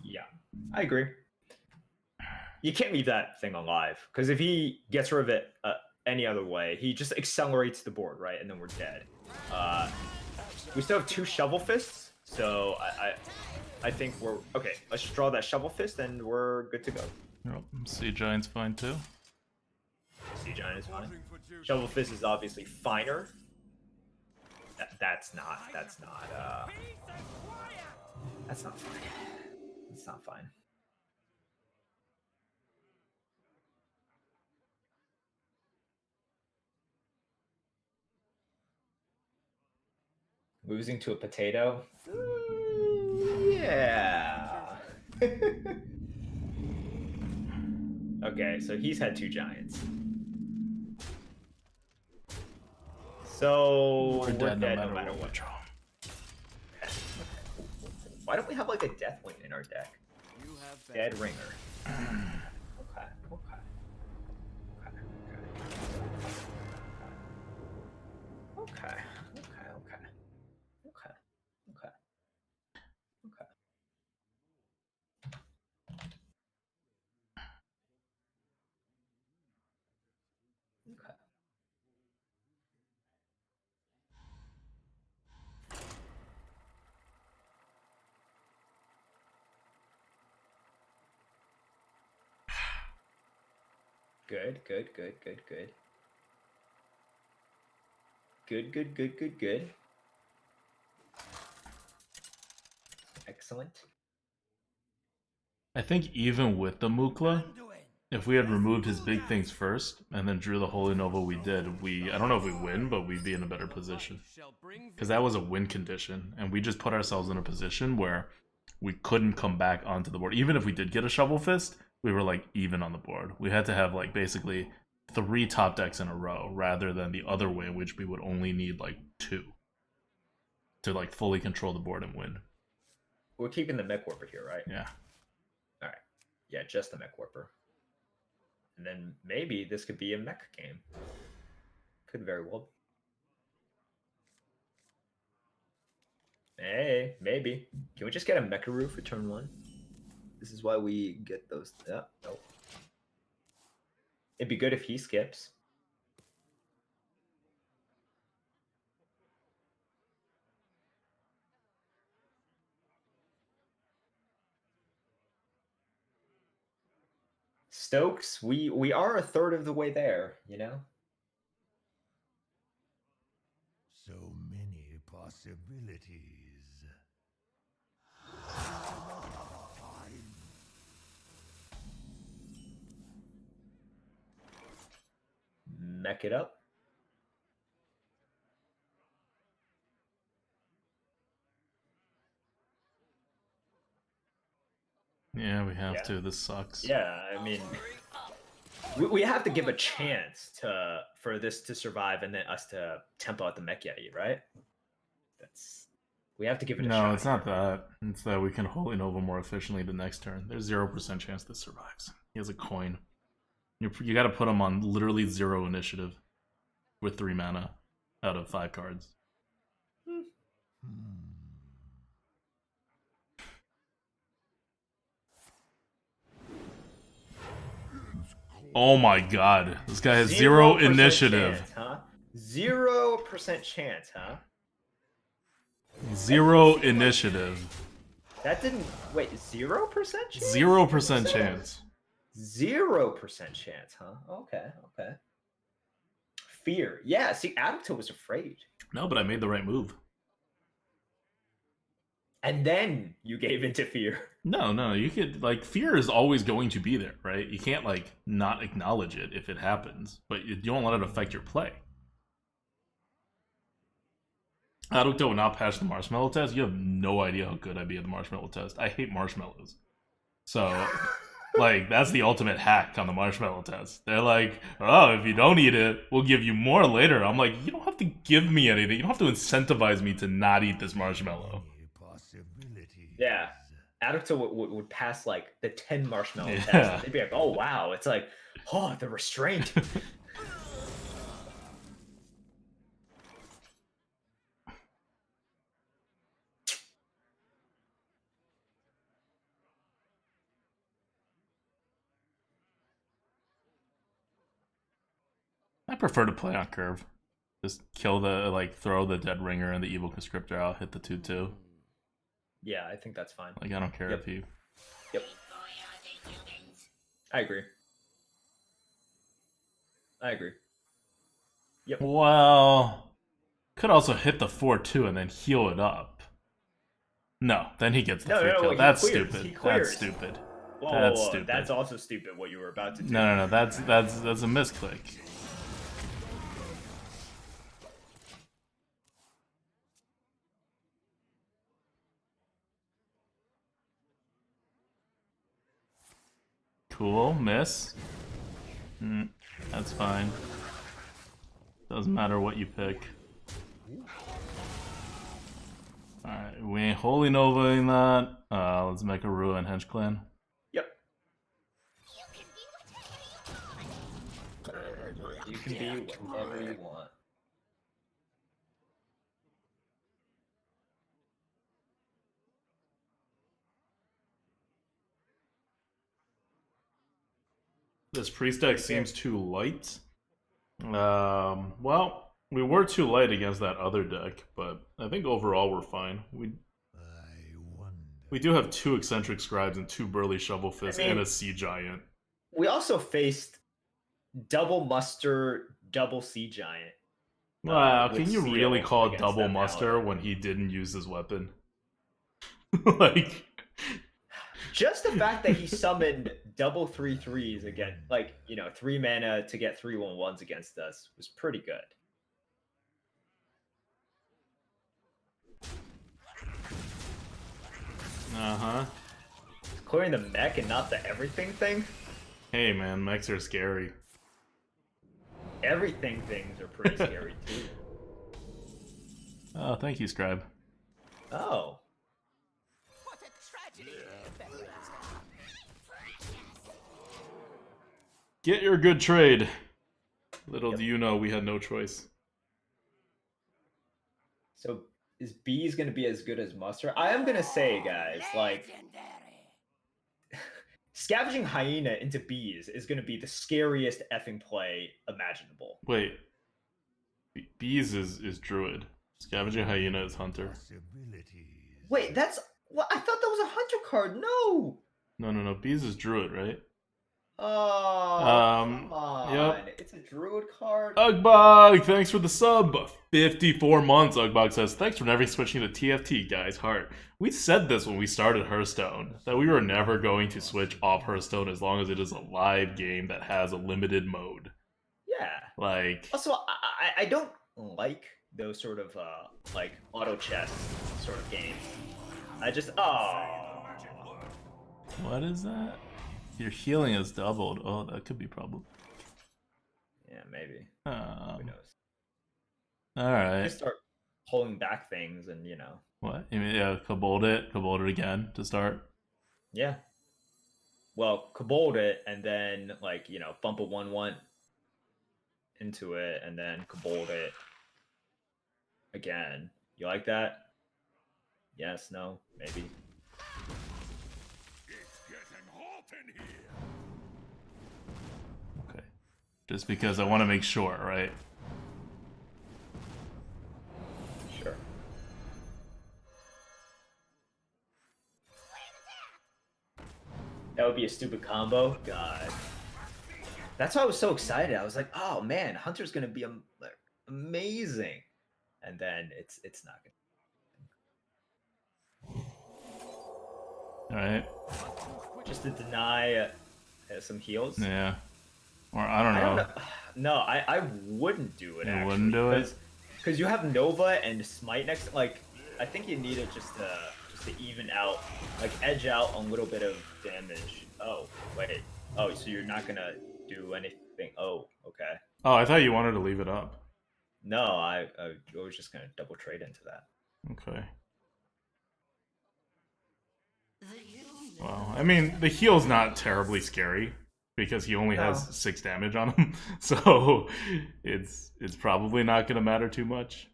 Yeah, I agree. You can't leave that thing alive, because if he gets rid of it any other way, he just accelerates the board, right? And then we're dead. We still have 2 Shovel Fists, so I think we're okay. Let's draw that Shovel Fist, and we're good to go.
Yep. Sea Giant's fine too.
Sea Giant is fine.
Reporting for duty.
Shovel Fist is obviously finer. That's not fine. That's not fine. Losing to a potato? Yeah. Okay, so he's had 2 giants. So
We're dead
no matter what.
draw.
Why don't we have like a Death Wing in our deck?
You have
Dead Ringer. Okay. Good. Good. Excellent.
I think even with the Mukla, if we had removed his big things first and then drew the Holy Nova we did, I don't know if we win, but we'd be in a better position. Because that was a win condition, and we just put ourselves in a position where we couldn't come back onto the board. Even if we did get a Shovel Fist, we were like even on the board. We had to have like basically 3 top decks in a row rather than the other way in which we would only need like 2 to like fully control the board and win.
We're keeping the Mech Warper here, right?
Yeah.
All right. Yeah, just the Mech Warper. And then maybe this could be a mech game. Could very well. Hey, maybe. Can we just get a Mecharoo for turn 1? This is why we get those. Yeah, nope. It'd be good if he skips. Stokes, we are a third of the way there, you know?
So many possibilities.
Mech it up.
Yeah, we have
Yeah.
to. This sucks.
Yeah, I mean, we have to give a chance for this to survive and then us to tempo out the mech yeti, right? We have to give it a shot.
No, it's not that. It's that we can Holy Nova more efficiently the next turn. There's 0% chance this survives. He has a coin. You got to put him on literally 0 initiative with 3 mana out of 5 cards. Oh my god. This guy has 0
0%
initiative.
chance, huh? 0% chance, huh?
0 initiative.
That didn't wait. 0% chance.
0% chance.
0% chance, huh? Okay, okay. Fear. Yeah. See, ADWCTA was afraid,
No, but I made the right move.
and then you gave into fear.
No, you could, like, fear is always going to be there, right? You can't, like, not acknowledge it if it happens, but you don't let it affect your play. ADWCTA will not pass the marshmallow test. You have no idea how good I'd be at the marshmallow test. I hate marshmallows. So, like, that's the ultimate hack on the marshmallow test. They're like, oh, if you don't eat it, we'll give you more later. I'm like, you don't have to give me anything. You don't have to incentivize me to not eat this marshmallow.
Yeah. ADWCTA would pass like the 10 marshmallow
Yeah.
test. They'd be like, oh wow, it's like, oh, the restraint.
I prefer to play on curve. Just kill the, like, throw the dead ringer and the evil conscriptor out, hit the 2/2.
Yeah, I think that's fine.
Like, I don't care
Yep.
if you...
Yep. I agree. I agree. Yep.
Well, could also hit the 4/2 and then heal it up. No, then he gets the
No,
free
no,
kill.
he
That's
clears,
stupid.
he
That's
clears.
stupid.
Whoa,
That's
whoa, whoa,
stupid.
that's also stupid what you were about to do.
No, that's a misclick. Cool, miss. That's fine. Doesn't matter what you pick. Alright, we ain't Holy Novaing that. Let's make a Rua and Hench Clan.
Yep.
You can be whatever you want.
You can be whatever you want.
This priest deck seems too light. Well, we were too light against that other deck, but I think overall we're fine. We do have 2 eccentric scribes and 2 burly shovel fists and a sea giant.
We also faced double muster, double sea giant.
Wow,
with
can you
Seal
really call it
against
double
that
muster
paladin.
when he didn't use his weapon? Like,
Just the fact that he summoned double 3/3s again, like, 3 mana to get 3/1/1s against us was pretty good.
uh-huh.
Clearing the mech and not the everything thing?
Hey man, mechs are scary.
Everything things are pretty scary too.
Oh, thank you, Scribe.
Oh.
What a tragedy!
Get your good trade. Little do you know we had no choice.
So is Bees going to be as good as Muster? I am going to say, guys, like, Scavenging Hyena into Bees is going to be the scariest effing play imaginable.
Wait. Bees is Druid. Scavenging Hyena is Hunter.
Wait, that's... What? I thought that was a Hunter card. No!
No. Bees is Druid, right?
Oh,
Um,
come on.
yep.
It's a druid card.
Ugbug, thanks for the sub. 54 months, Ugbug says. Thanks for never switching to TFT, guys. Heart. We said this when we started Hearthstone, that we were never going to switch off Hearthstone as long as it is a live game that has a limited mode.
Yeah.
Like,
Also, I don't like those sort of like auto chess sort of games. I just
what is that? Your healing is doubled. Oh, that could be a problem.
yeah, maybe. Who knows?
Alright.
Just start pulling back things, and
What? You mean, yeah, Kabold it again to start?
Yeah. Well, Kabold it, and then like bump a 1/1 into it, and then Kabold it again. You like that? Yes, no, maybe.
It's getting hot in here.
Okay. Just because I want to make sure, right?
Sure. That would be a stupid combo. God. That's why I was so excited. I was like, "Oh man, Hunter's gonna be amazing," and then it's not gonna.
Alright.
Just to deny some heals.
Yeah. Or I don't know.
No, I wouldn't do it.
You
actually,
wouldn't do it?
Because you have Nova and Smite next. Like, I think you need it just to even out, like edge out a little bit of damage. Oh wait. Oh, so you're not gonna do anything? Oh, okay.
Oh, I thought you wanted to leave it up.
No, I was just gonna double trade into that.
Okay. Well, I mean, the heal's not terribly scary because he only has 6 damage on him, so it's probably not gonna matter too much.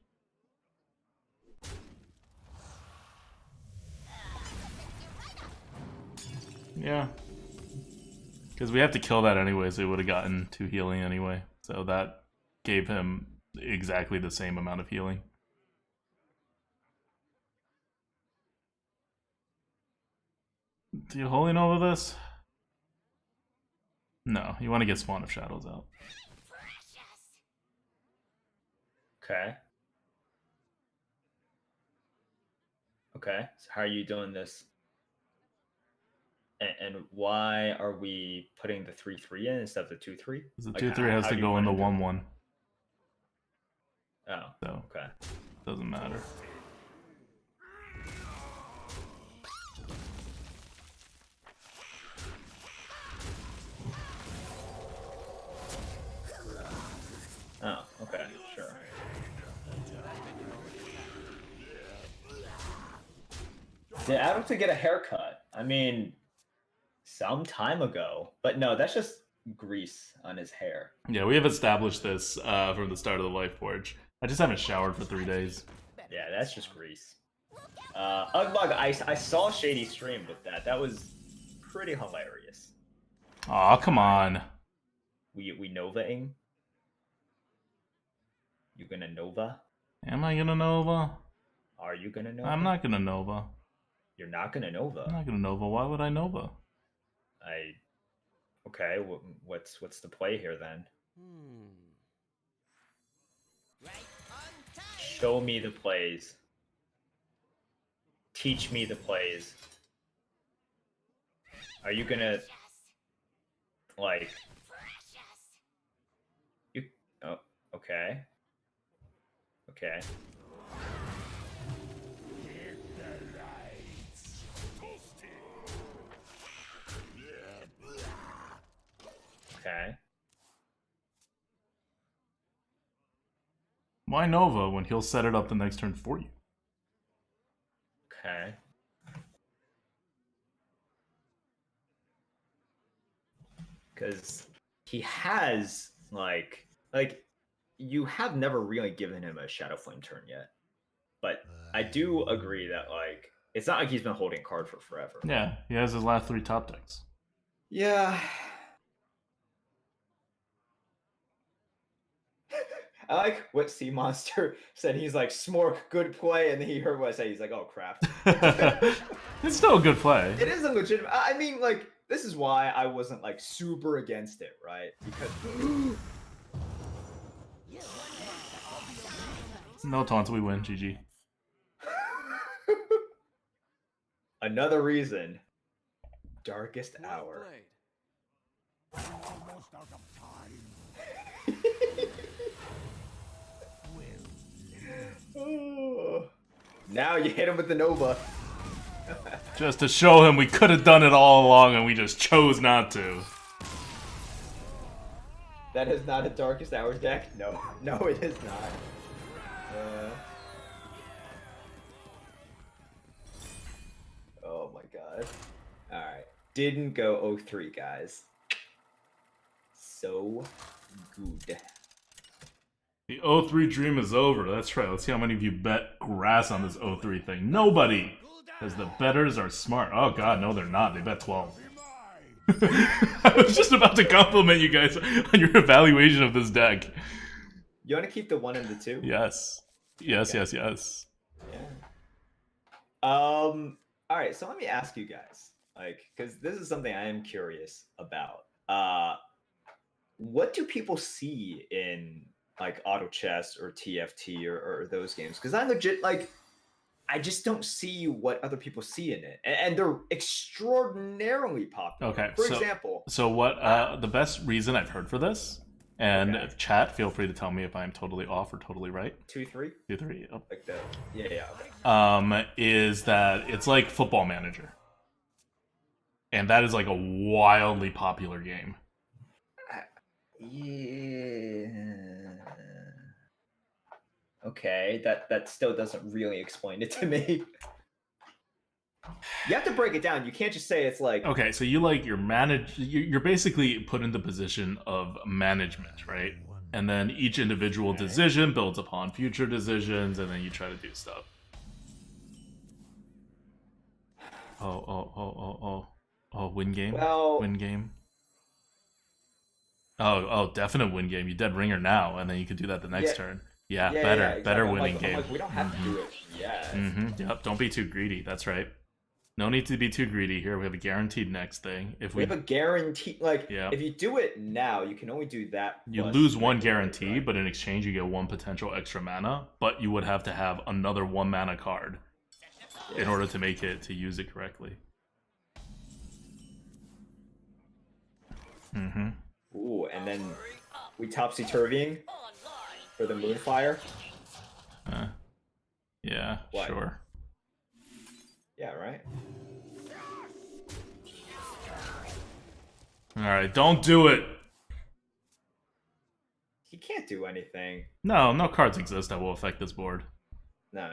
Yeah. Because we have to kill that anyway, so he would have gotten 2 healing anyway. So that gave him exactly the same amount of healing. Do you Holy Nova this? No, you want to get Spawn of Shadows out.
Okay. Okay. So how are you doing this? And why are we putting the 3/3 in instead of the 2/3?
The 2/3 has to go in the 1/1.
Oh.
So
Okay.
doesn't matter.
Oh. Okay. Sure. Did Adam to get a haircut? I mean, some time ago, but no, that's just grease on his hair.
Yeah, we have established this from the start of the Lightforge. I just haven't showered for 3 days.
Yeah, that's just grease. Ugbug, I saw Shady stream with that. That was pretty hilarious.
Aw, come on.
We Novaing? You gonna Nova?
Am I gonna Nova?
Are you gonna Nova?
I'm not gonna Nova.
You're not gonna Nova.
I'm not gonna Nova. Why would I Nova?
Okay. What's the play here then?
Right on time.
Show me the plays. Teach me the plays. Are you gonna like? You? Oh, okay. Okay. Okay.
Why Nova when he'll set it up the next turn for you?
Okay. Because he has like you have never really given him a Shadow Flame turn yet, but I do agree that like it's not like he's been holding a card for forever.
Yeah, he has his last 3 top decks.
Yeah. I like what Sea Monster said. He's like, Smork, good play. And then he heard what I said. He's like, oh, crap.
It's still a good play.
It is a legitimate. I mean, like, this is why I wasn't like super against it, right? Because
No taunts, we win. GG.
another reason, darkest hour.
Almost out of time.
Oh. Now you hit him with the Nova.
Just to show him we could have done it all along and we just chose not to.
That is not a darkest hour deck. No, no, it is not. Oh my god. All right, didn't go 0-3, guys. So good.
The 0-3 dream is over. That's right. Let's see how many of you bet grass on this 0-3 thing. Nobody! Because the betters are smart. Oh god, no they're not. They bet 12. I was just about to compliment you guys on your evaluation of this deck.
You want to keep the 1 and the 2?
Yes. Yes,
Okay.
yes.
Yeah. All right, so let me ask you guys, like, because this is something I am curious about. What do people see in like auto chess or TFT or those games? Because I legit like, I just don't see what other people see in it, and they're extraordinarily popular.
Okay,
For
so-
example,
So what, the best reason I've heard for this, and
Okay.
chat, feel free to tell me if I'm totally off or totally right.
2-3,
2-3, oh.
like that. Yeah. Okay.
Is that it's like Football Manager. And that is like a wildly popular game.
Yeah. Okay, that still doesn't really explain it to me. You have to break it down. You can't just say it's like
Okay, so you like you're basically put in the position of management, right? And then each individual decision builds upon future decisions, and then you try to do stuff. Oh, win game?
Well-
Win game? Oh, definite win game. You dead ringer now, and then you could do that the next
Yeah.
turn. Yeah,
yeah,
better,
exactly.
better
I'm
winning
like,
game.
I'm like, we don't have to do it yet.
Yep, don't be too greedy. That's right. No need to be too greedy here. We have a guaranteed next thing. If
We have a guarantee. Like,
Yeah.
if you do it now, you can only do that.
you
plus
lose one
regular,
guarantee,
right?
but in exchange you get one potential extra mana, but you would have to have another 1 mana card in order to make it to use it correctly.
Ooh, and then we topsy-turvying for the Moonfire.
Yeah,
What?
sure.
Yeah, right.
Alright, don't do it!
He can't do anything.
No cards exist that will affect this board.
No.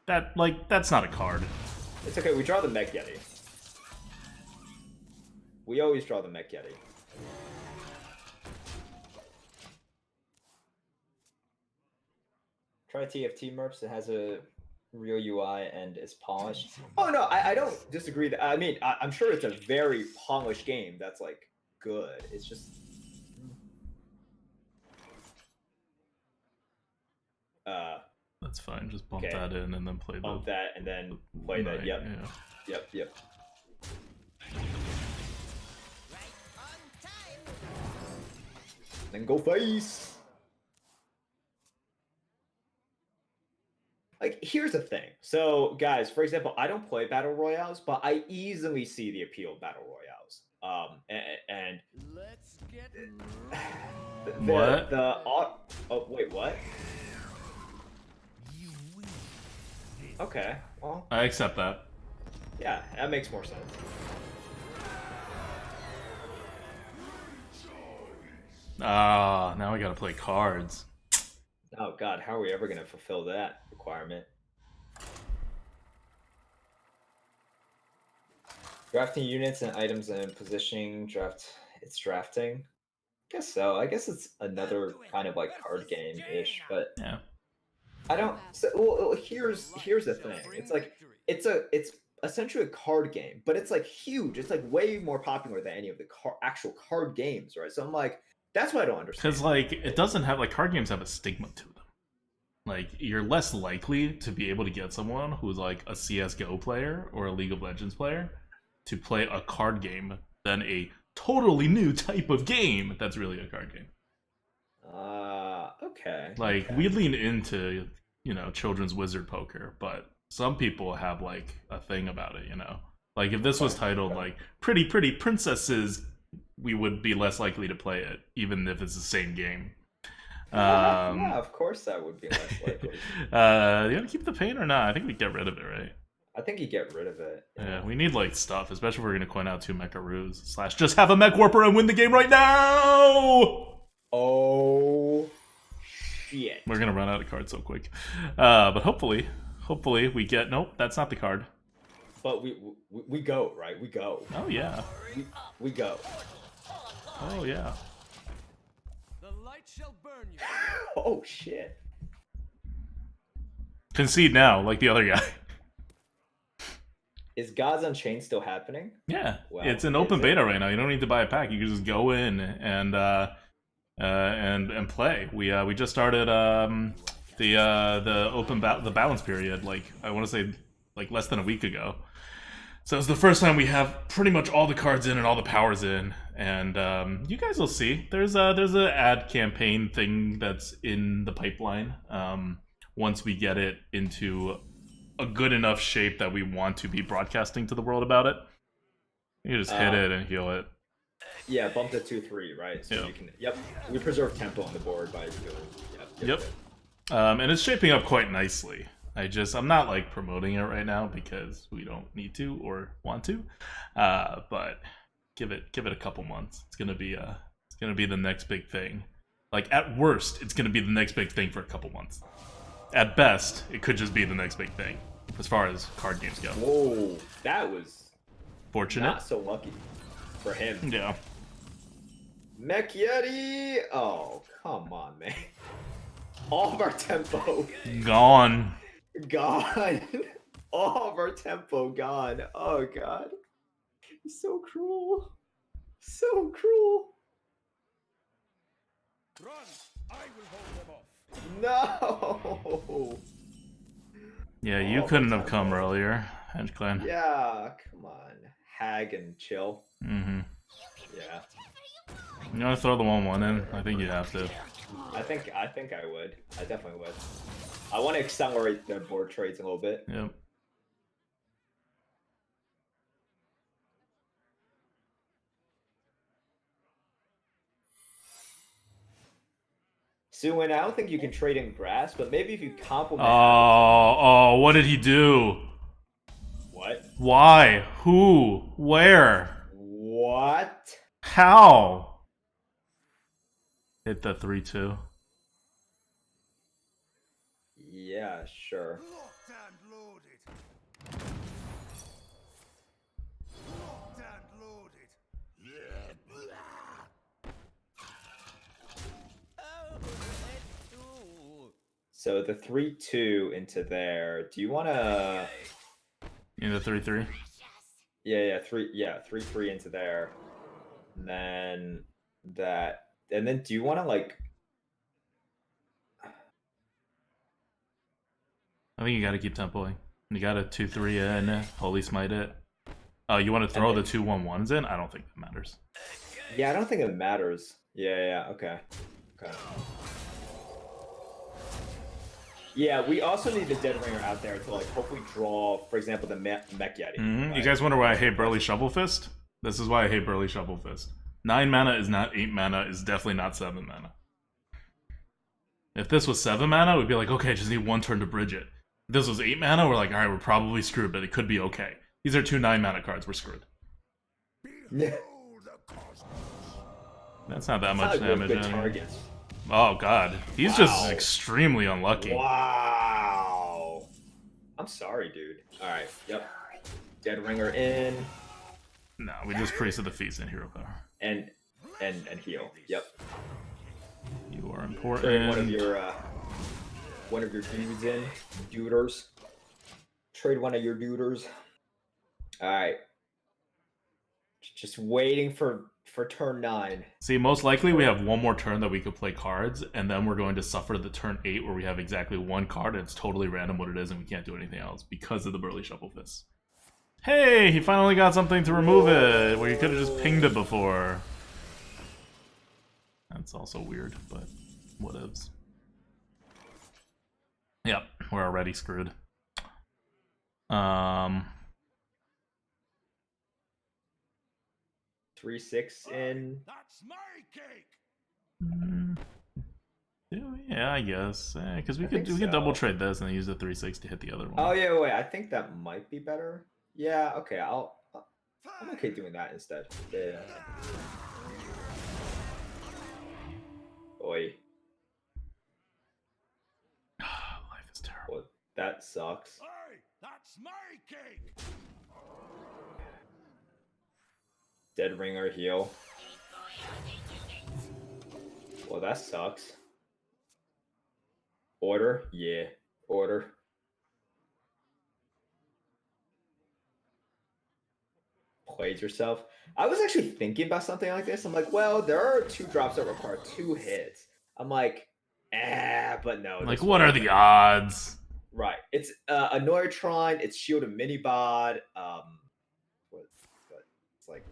That's not a card.
It's okay. We draw the Mech Yeti. We always draw the Mech Yeti. Try TFT Merps. It has a real UI and is polished. Oh no, I don't disagree. I mean, I'm sure it's a very polished game. That's like good. It's just.
That's fine, just bump
Okay.
that in and then play
Bump
the...
that and then play that.
Right,
Yep.
yeah.
Yep.
Right on time.
Then go face. Like, here's the thing. So, guys, for example, I don't play battle royales, but I easily see the appeal of battle royales. And
Let's get
What?
oh wait, what? Okay, well,
I accept that.
yeah, that makes more sense.
Now I gotta play cards.
Oh God, how are we ever gonna fulfill that requirement? Drafting units and items and positioning it's drafting. Guess so. I guess it's another kind of like card game-ish, but
Yeah.
I don't. So well, here's the thing. It's like it's essentially a card game, but it's like huge. It's like way more popular than any of the actual card games, right? So I'm like, that's what I don't understand.
Because, like, it doesn't have, like, card games have a stigma to them. Like, you're less likely to be able to get someone who's, like, a CSGO player or a League of Legends player to play a card game than a totally new type of game that's really a card game.
Okay.
Like,
okay.
we lean into, children's wizard poker, but some people have, like, a thing about it, Like, if this was titled, like, Pretty Pretty Princesses, we would be less likely to play it, even if it's the same game.
Yeah, of course that would be less likely.
You gonna keep the paint or not? I think we get rid of it, right?
I think you get rid of it.
Yeah, we need, like, stuff, especially if we're gonna coin out 2 Mecharoos. / just have a Mech Warper and win the game right now!
Oh, shit.
We're gonna run out of cards so quick. But hopefully we get... Nope, that's not the card.
But we go, right? We go.
Oh, yeah.
We go.
Oh, yeah.
The light shall burn you.
Oh, shit.
Concede now, like the other guy.
Is Gods Unchained still happening?
Yeah,
Well,
it's an
is
open
it?
beta right now. You don't need to buy a pack. You can just go in and play. We just started the open the balance period. Like, I want to say, like, less than a week ago. So it's the first time we have pretty much all the cards in and all the powers in, and you guys will see. There's a ad campaign thing that's in the pipeline. Once we get it into a good enough shape that we want to be broadcasting to the world about it, you just hit it and heal it.
Yeah, bump to 2-3, right? So
Yeah.
you can. Yep. We preserve tempo on the board by doing.
Yep. And it's shaping up quite nicely. I'm not, like, promoting it right now because we don't need to or want to. But give it a couple months. It's gonna be the next big thing. Like, at worst, it's gonna be the next big thing for a couple months. At best, it could just be the next big thing as far as card games go.
Whoa, that was
Fortunate.
not so lucky for him.
Yeah.
Mech Yeti! Oh, come on, man. All of our tempo
Gone.
gone. All of our tempo gone. Oh, God. So cruel. So cruel.
Run! I will hold them off.
No.
Yeah, you
Oh,
couldn't
my
have come
tempo.
earlier, Hedge Clan.
Yeah, come on. Hag and chill.
Mm-hmm.
Yeah.
You want to throw the 1/1 in? I think you have to.
I think I would. I definitely would. I want to accelerate the board trades a little bit.
Yep.
Suin, I don't think you can trade in grass, but maybe if you compliment.
Oh, what did he do?
What?
Why? Who? Where?
What?
How? Hit the 3-2.
Yeah, sure.
Locked and loaded. Locked and loaded.
Oh, let's do.
So the 3-2 into there. Do you want to?
In the 3-3.
Yeah, 3-3 into there. And then that, and then do you want to like?
I think you gotta keep tempoing. You got a 2-3 in, Holy Smite it. Oh, you want to throw the 2-1-1s in? I don't think that matters.
Yeah, I don't think it matters. Yeah, okay. Yeah, we also need the Dead Ringer out there to, like, hopefully draw, for example, the Mech Yeti.
Mm-hmm.
right?
You guys wonder why I hate Burly Shovel Fist? This is why I hate Burly Shovel Fist. 9 mana is not 8 mana, is definitely not 7 mana. If this was 7 mana, we'd be like, okay, just need one turn to bridge it. If this was 8 mana, we're like, alright, we're probably screwed, but it could be okay. These are 2 9 mana cards, we're screwed.
Yeah.
That's not that
It's
much
not like we have
damage.
good
anyway.
targets.
Oh god, he's just
Wow.
extremely unlucky.
Wow. I'm sorry, dude. Alright, yep. Dead Ringer in
No, we just priested the feast in hero power.
and heal. Yep.
You are
Trade
important.
one of your dudes in. Duders. Trade one of your duders. Alright. Just waiting for turn 9.
See, most likely we have one more turn that we could play cards, and then we're going to suffer the turn 8 where we have exactly one card and it's totally random what it is and we can't do anything else because of the Burly Shovel Fist. Hey, he finally got something to remove it, where you could have just pinged it before. That's also weird, but whatevs. Yep, we're already screwed.
3-6 in.
That's my cake.
Yeah, I guess. Because we
I
could
think
double
so.
trade this and then use the 3-6 to hit the other one.
Oh yeah, wait. I think that might be better. Yeah. Okay. I'm okay doing that instead. Yeah. Oi.
Life is terrible.
Well, that sucks.
Hey, that's my cake.
Dead ringer heal. Well, that sucks. Order? Yeah. Order. Played yourself. I was actually thinking about something like this. I'm like, well, there are 2 drops that require 2 hits. I'm like, but no.
Like,
this
what
one-
are the odds?
Right. It's a Neutron, it's Shield and Minibot. But it's like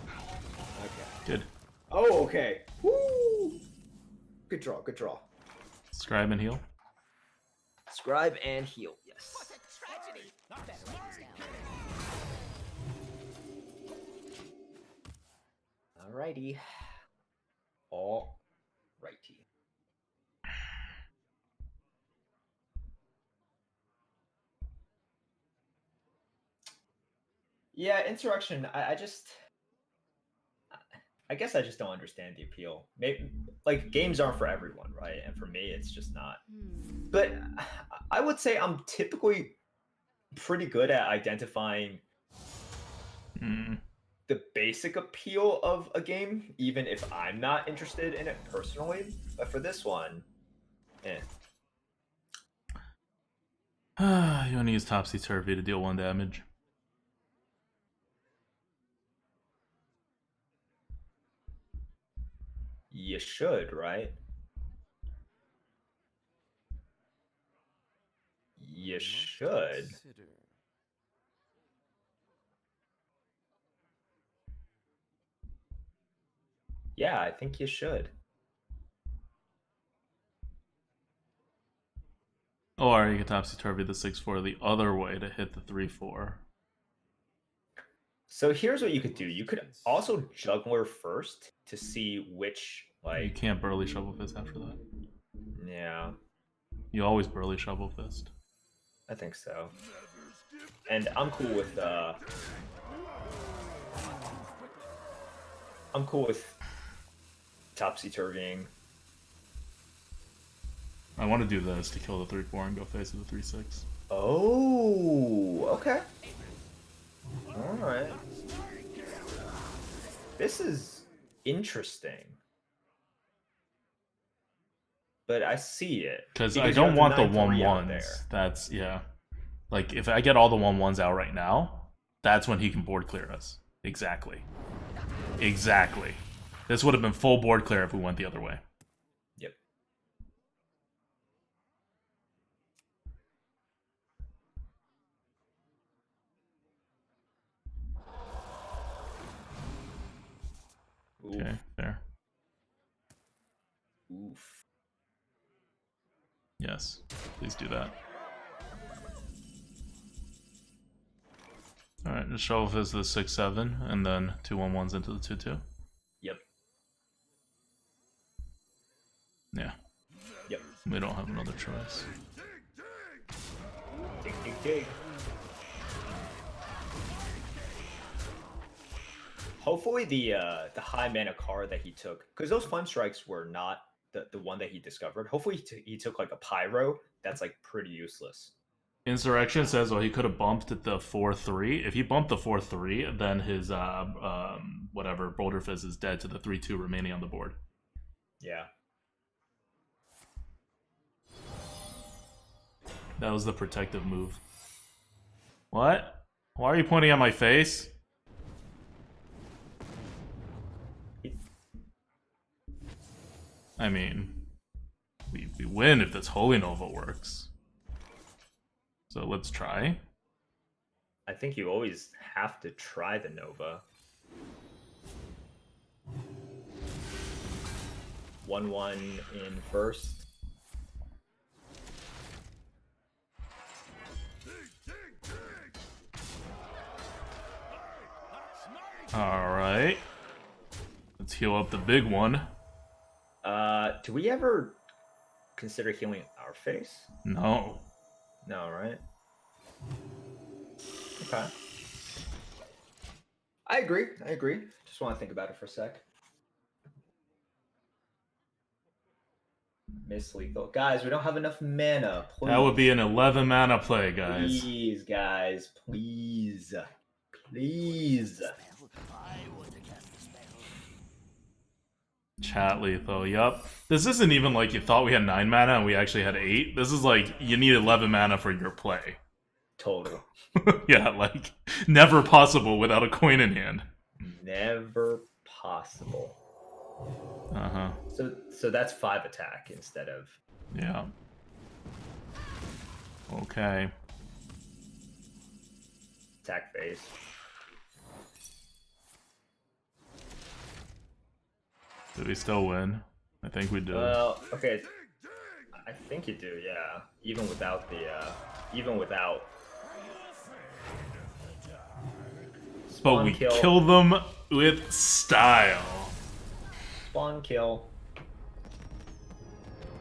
okay.
Good.
Oh, okay. Woo! Good draw, good draw.
Scribe and heal.
Scribe and heal, yes.
What a tragedy! Better write this down.
Alrighty. Alrighty. Yeah, Insurrection, I guess I just don't understand the appeal. Maybe like games aren't for everyone, right? And for me, it's just not. But I would say I'm typically pretty good at identifying the basic appeal of a game, even if I'm not interested in it personally. But for this one,
You want to use Topsy-Turvy to deal 1 damage.
you should, right? You should.
Consider.
Yeah, I think you should.
Or you can Topsy-Turvy the 6-4 the other way to hit the 3-4.
So here's what you could do. You could also juggler first to see which,
You
like,
can't Burly Shovel Fist after that.
yeah,
You always Burly Shovel Fist.
I think so. And I'm cool with topsy-turvying.
I want to do this to kill the 3-4 and go face of the 3-6.
Oh, okay. All right. This is interesting. But I see it.
Because I
you
don't
have
want the
9-3 out
1-1s.
there.
That's, yeah. Like, if I get all the 1-1s out right now, that's when he can board clear us. Exactly. Exactly. This would have been full board clear if we went the other way.
Yep. Oof.
Okay, fair.
Oof.
Yes, please do that. Alright, just show off as the 6-7, and then 2 1-1s into the 2-2.
Yep.
Yeah.
Yep.
We don't have another choice.
Dig, dig, dig. Hopefully the high mana card that he took, because those Flame Strikes were not the one that he discovered. Hopefully he took like a Pyro that's like pretty useless.
Insurrection says, well, he could have bumped the 4-3. If he bumped the 4-3, then his whatever Boulder Fizz is dead to the 3-2 remaining on the board.
Yeah.
That was the protective move. What? Why are you pointing at my face? I mean, we win if this Holy Nova works. So let's try.
I think you always have to try the Nova. 1-1 in first.
Alright. Let's heal up the big one.
Do we ever consider healing our face?
No.
No, right? Okay.
I agree. Just want to think about it for a sec. Miss lethal. Guys, we don't have enough mana. Please.
That would be an 11 mana play, guys.
Please, guys. Please. Please.
Chat lethal, yup. This isn't even like you thought we had 9 mana and we actually had 8. This is like you need 11 mana for your play.
Total.
Yeah, like never possible without a coin in hand.
Never possible.
Uh-huh.
So that's 5 attack instead of...
Yeah. Okay.
attack phase.
Do we still win? I think we do.
Well, okay. I think you do, yeah. Even without the,
But we kill them with style.
Spawn kill.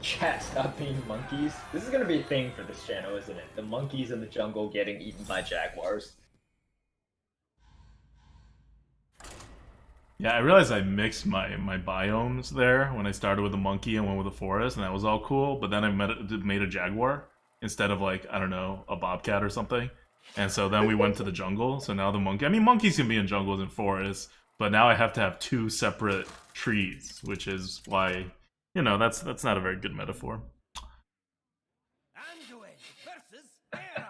Chat, stop being monkeys. This is gonna be a thing for this channel, isn't it? The monkeys in the jungle getting eaten by jaguars.
Yeah, I realized I mixed my biomes there when I started with a monkey and went with a forest, and that was all cool. But then I made a jaguar instead of, like, I don't know, a bobcat or something. And so then we went to the jungle. So now the monkey... I mean, monkeys can be in jungles and forests, but now I have to have 2 separate trees, which is why, you know, that's not a very good metaphor.
Anduin versus Era.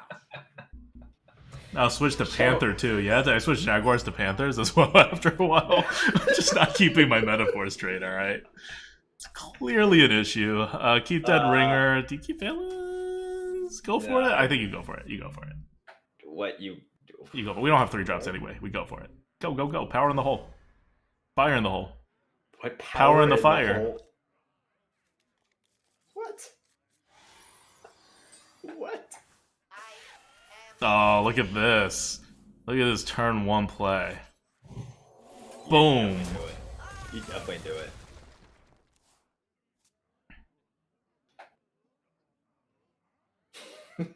I'll switch to Panther too. Yeah, I switched Jaguars to Panthers as well after a while. I'm just not keeping my metaphor straight, alright? It's clearly an issue. Keep that ringer. Do you keep Valens? Go for it? I think you go for it. You go for it.
What you do?
You go. We don't have 3 drops anyway. We go for it. Go, go, go. Power in the hole. Fire in the hole.
What
Power in the fire.
hole? What? What?
Oh, look at this. Look at this turn 1 play. Boom.
You definitely do it.
It's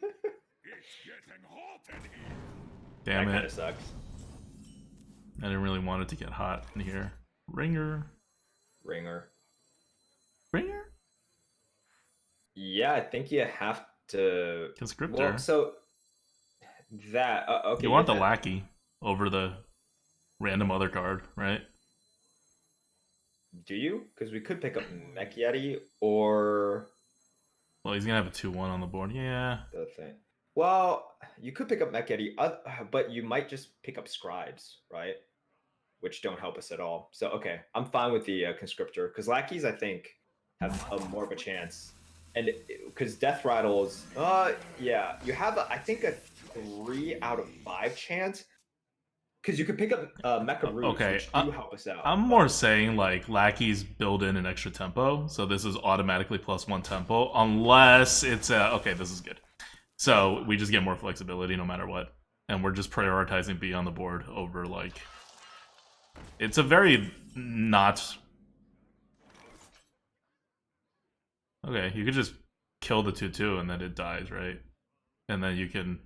getting hot in here.
Damn
That kind
it.
of sucks.
I didn't really want it to get hot in here. Ringer.
Ringer.
Ringer?
Yeah, I think you have to.
Conscriptor.
Well, so that okay.
You want the
yeah.
lackey over the random other card, right?
Do you? Because we could pick up Mech Yeti or
Well, he's gonna have a 2/1 on the board. Yeah.
the thing. Well, you could pick up Mech Yeti, but you might just pick up Scribes, right? Which don't help us at all. So okay, I'm fine with the Conscriptor because lackeys I think have more of a chance, and because Death Rattles, yeah, you have I think a 3 out of 5 chance. Because you could pick up Mecha Roots,
Okay,
which do help us out.
I'm more saying like lackeys build in an extra tempo, so this is automatically +1 tempo, unless it's okay. This is good. So we just get more flexibility no matter what, and we're just prioritizing B on the board over like. It's a very not. Okay, you could just kill the 2/2 and then it dies, right? And then you can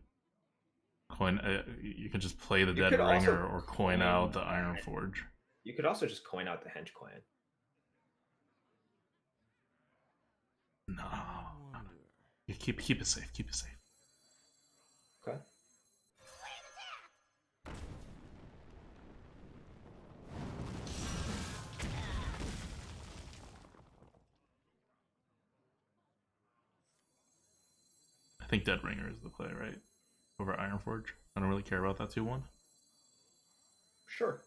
coin. You can just play the
You
Dead
could also
Ringer or coin out the Iron Forge.
You could also just coin out the Hench Clan.
No, you keep it safe. Keep it safe.
Okay.
I think Dead Ringer is the play, right? Over Iron Forge. I don't really care about that 2/1.
Sure.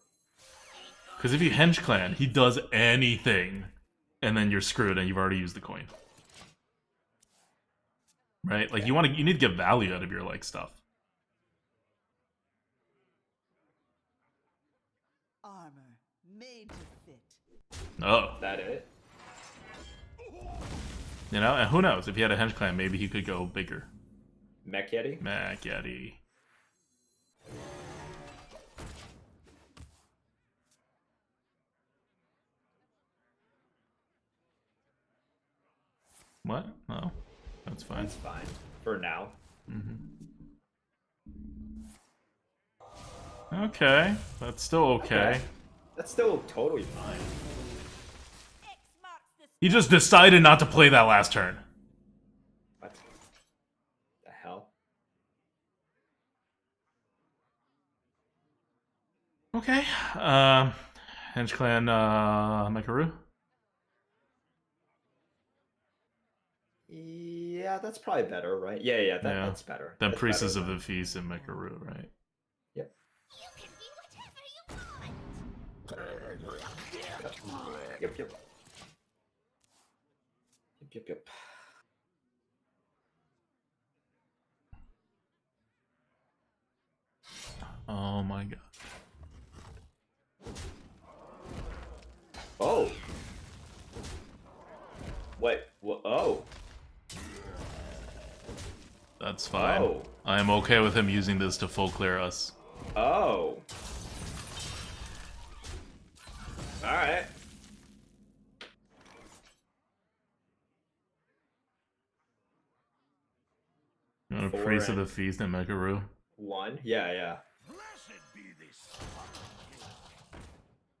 Because if you Hench Clan, he does anything, and then you're screwed, and you've already used the coin. Right? Like you need to get value out of your like stuff.
Made to fit.
Oh,
That it?
you know, and who knows? If he had a hench clan, maybe he could go bigger.
Mech Yeti?
Mac Yeti. What? No, that's fine.
That's fine. For now.
Okay, that's still okay.
That's still totally fine.
X marks the
He just decided not to play that last turn.
What the hell?
Okay. Hench Clan Mekaru.
Yeah, that's probably better, right? Yeah, that's better.
Then
That's
Priestess
better
of
than-
the Feast and Mekaru, right?
Yep.
You can be whatever you want.
Yep.
Oh my god.
Oh. What? Oh.
That's fine.
Oh.
I am okay with him using this to full clear us.
Oh. Alright.
You want a
Four
Priest of
and-
the Feast and Mekaru?
1? Yeah.
Blessed be this.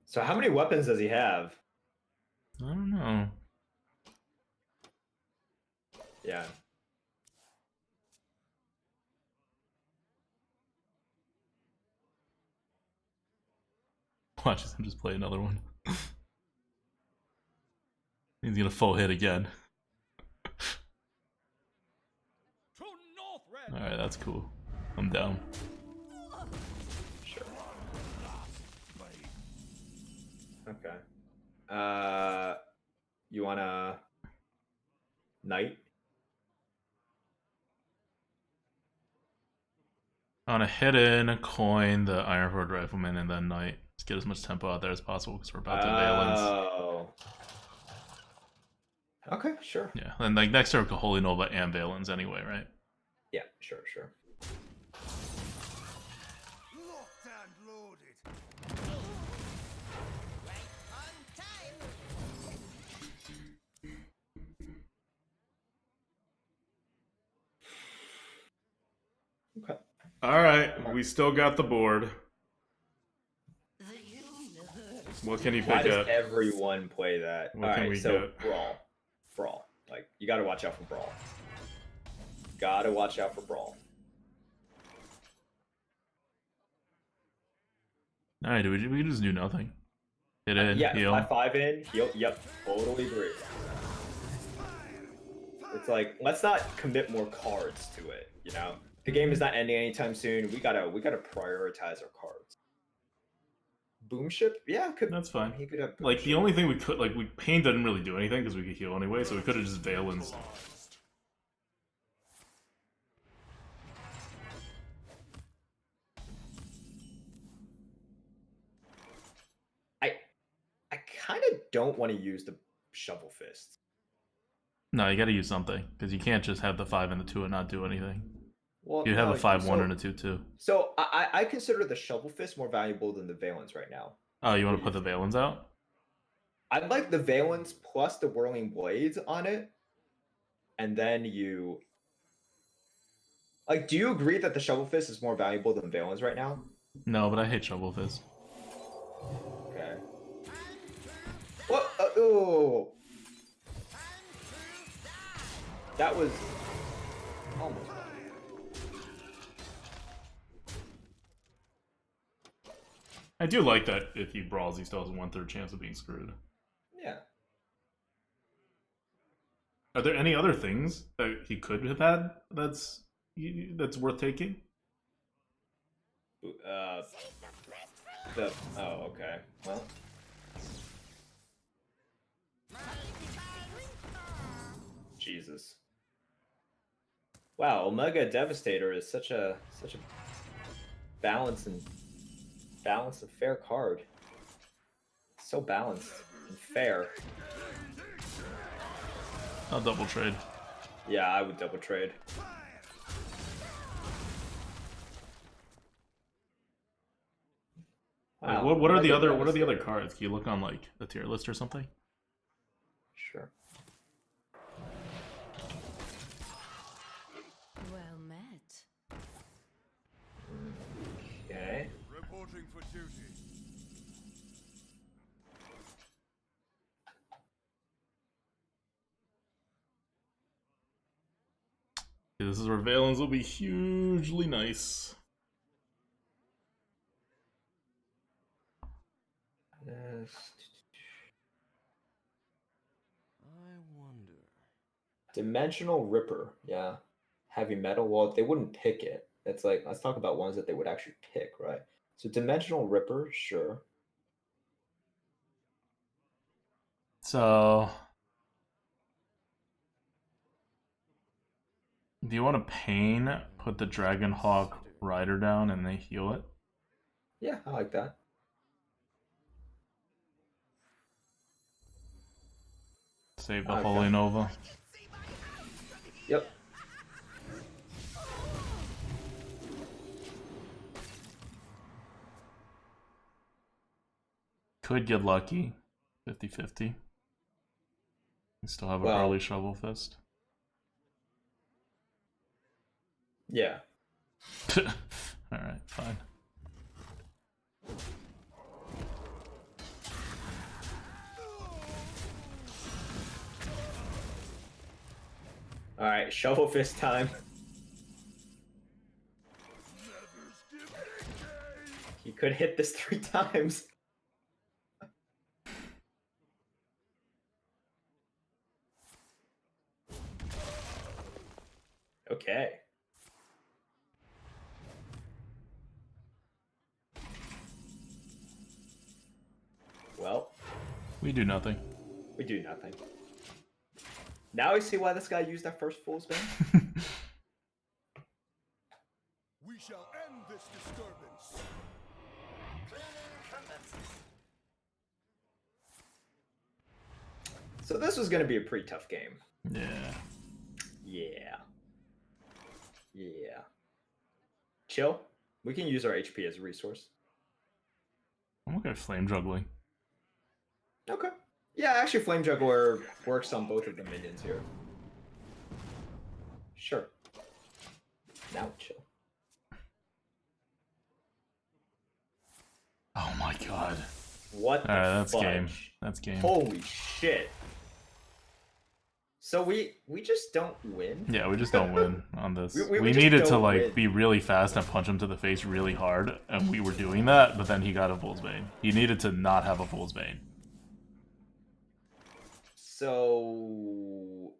So how many weapons does he have?
I don't know.
Yeah.
Watch him just play another one. He's gonna full hit again.
To North Red.
Alright, that's cool. I'm down.
Sure. Okay. You wanna knight?
On a hit in, coin the Ironforge Rifleman, and then Knight. Just get as much tempo out there as possible because we're about to Valence.
Oh. Okay, sure.
Yeah, and like next turn, Holy Nova and Valence anyway, right?
Yeah, sure.
Locked and loaded.
Right on time.
Okay.
Alright, we still got the board.
The universe.
What can he
Why
pick
does
up?
everyone play that?
What can we
so
get?
brawl. Like you got to watch out for brawl. Gotta watch out for brawl.
Alright, we can just do nothing. Hit in,
Yeah,
heal.
5 in, heal. Yep, totally agree. It's like let's not commit more cards to it. You know, the game is not ending anytime soon. We gotta prioritize our cards. Boom ship, yeah, could
That's fine.
He could have boom
Like the
ship.
only thing we could, like, Pain didn't really do anything because we could heal anyway, so we could have just Valence.
I kind of don't want to use the shovel fist.
No, you gotta use something because you can't just have the 5 and the 2 and not do anything.
Well,
You have
no,
a 5-1
so-
and a 2-2.
So I consider the shovel fist more valuable than the Valence right now.
Oh, you want to put the Valence out?
I like the Valence plus the whirling blades on it, and then you like. Do you agree that the shovel fist is more valuable than Valence right now?
No, but I hate Shovel Fist.
Okay. What? Oh, that was almost.
I do like that if he brawls, he still has a 1/3 chance of being screwed.
Yeah.
Are there any other things that he could have had that's worth taking?
Oh, okay. Well. Jesus. Wow, Omega Devastator is such a balanced and fair card.
So balanced and fair.
I'll double trade.
Yeah, I would double trade.
Wait,
Wow,
what are the
Mega
other
Devastator.
cards? Can you look on like the tier list or something?
Sure.
Well met.
Okay.
Reporting for duty.
This is where Valens will be hugely nice.
Yes.
I wonder.
Dimensional Ripper. Yeah. Heavy metal. Well, they wouldn't pick it. It's like, let's talk about ones that they would actually pick, right? So Dimensional Ripper, sure.
So, do you want to Pain, put the Dragonhawk Rider down, and they heal it?
Yeah, I like that.
Save the
Okay.
Holy Nova.
Yep.
Could get lucky. 50-50. We still have an
Well-
early Shovel Fist.
Yeah.
Alright, fine.
All right, Shovel Fist time. He could hit this 3 times. Okay. Well,
We do nothing.
we do nothing. Now I see why this guy used that first Fool's Bane.
We shall end this disturbance.
So this was going to be a pretty tough game.
Yeah.
Yeah. Yeah. Chill. We can use our HP as a resource.
I'm okay with Flame Juggling.
Okay. Yeah, actually, Flame Juggler works on both of the minions here. Sure. Now chill.
Oh my god.
What the
Alright, that's
fudge?
game. That's game.
Holy shit. So we just don't win?
Yeah, we just don't win on this.
We
We
just
needed to
don't
like
win.
be really fast and punch him to the face really hard, and we were doing that, but then he got a Fool's Bane. He needed to not have a Fool's Bane.
So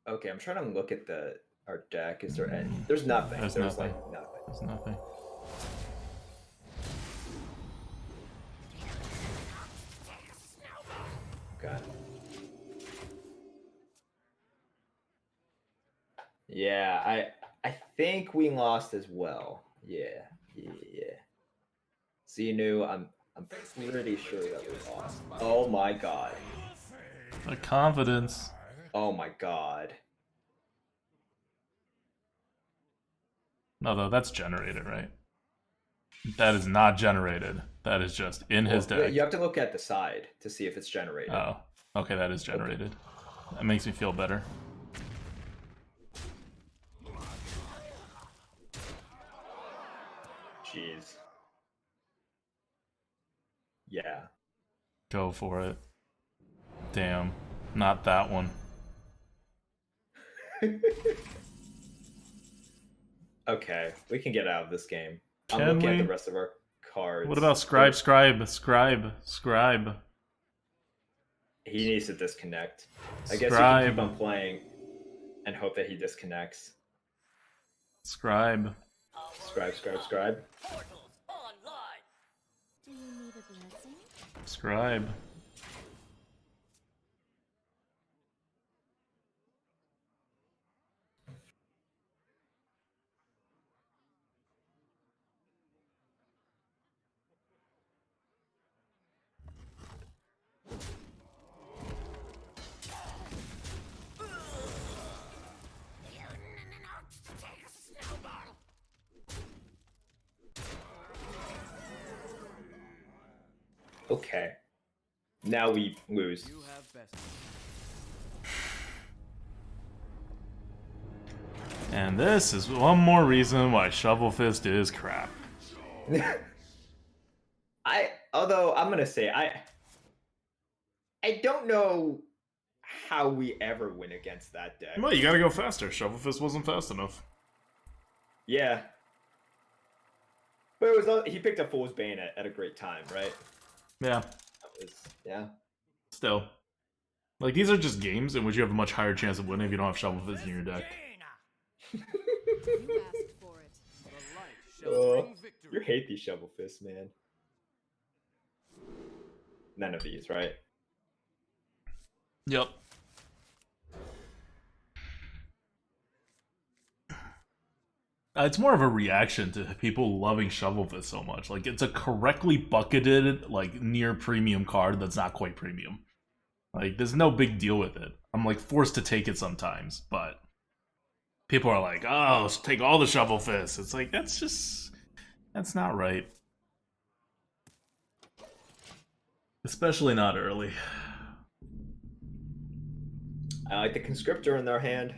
okay, I'm trying to look at our deck. Is there any? There's nothing.
There's
like
nothing.
nothing.
There's nothing.
Okay. Yeah, I think we lost as well. Yeah. Xenu, I'm pretty sure that we lost. Oh my god.
The confidence.
Oh my god.
No, though, that's generated, right? That is not generated. That is just in his
Well,
deck.
you have to look at the side to see if it's generated.
Oh, okay, that is generated. That makes me feel better.
Jeez. Yeah.
Go for it. Damn, not that one.
Okay, we can get out of this game. I'm
Can
looking at
we?
the rest of our cards.
What about Scribe?
He needs to disconnect. I guess you can
Scribe.
keep on playing and hope that he disconnects.
Scribe.
Scribe.
Portals online. Do you need a blessing?
Scribe.
Okay. Now we lose.
You have best.
And this is one more reason why Shovel Fist is crap.
Although I'm gonna say I don't know how we ever win against that deck.
Well, you gotta go faster. Shovel Fist wasn't fast enough.
Yeah. But it was he picked up Fool's Bane at a great time, right?
Yeah,
That was, yeah.
still. Like, these are just games in which you have a much higher chance of winning if you don't have Shovel Fist in your deck.
You asked for it.
The light shall bring
You
victory.
hate these Shovel Fists, man. None of these, right?
Yep. It's more of a reaction to people loving Shovel Fist so much. Like, it's a correctly bucketed, like, near premium card that's not quite premium. Like, there's no big deal with it. I'm, like, forced to take it sometimes, but people are like, oh, take all the Shovel Fists. It's like, that's not right. Especially not early.
I like the Conscriptor in their hand.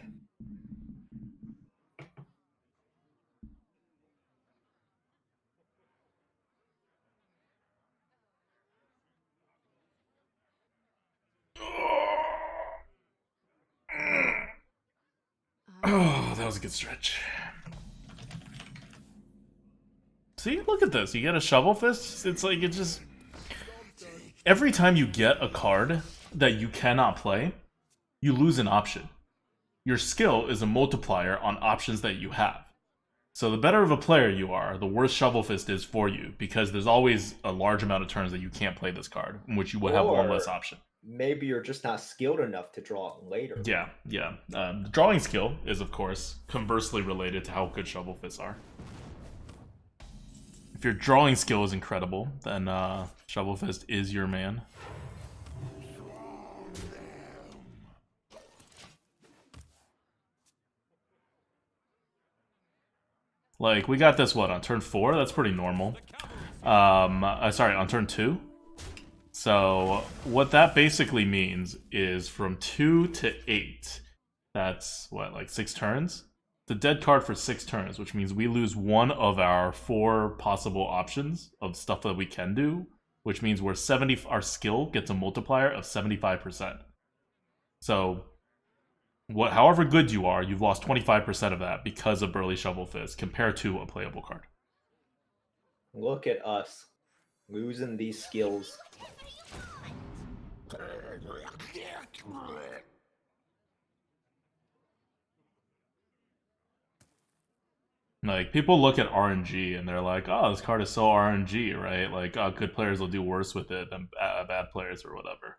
Oh, that was a good stretch. See, look at this. You get a Shovel Fist. It's like, it just... Every time you get a card that you cannot play, you lose an option. Your skill is a multiplier on options that you have. So the better of a player you are, the worse Shovel Fist is for you, because there's always a large amount of turns that you can't play this card, in which you would have one
Or-
less option.
Maybe you're just not skilled enough to draw it later.
Yeah. The drawing skill is, of course, conversely related to how good Shovel Fists are. If your drawing skill is incredible, then Shovel Fist is your man. Like, we got this, what, on turn 4? That's pretty normal. Sorry, on turn 2? So, what that basically means is from 2 to 8, that's, what, like 6 turns? The dead card for 6 turns, which means we lose one of our 4 possible options of stuff that we can do, which means our skill gets a multiplier of 75%. So, however good you are, you've lost 25% of that because of Burly Shovel Fist compared to a playable card.
Look at us losing these skills.
Like, people look at RNG and they're like, oh, this card is so RNG, right? Like, good players will do worse with it than bad players or whatever.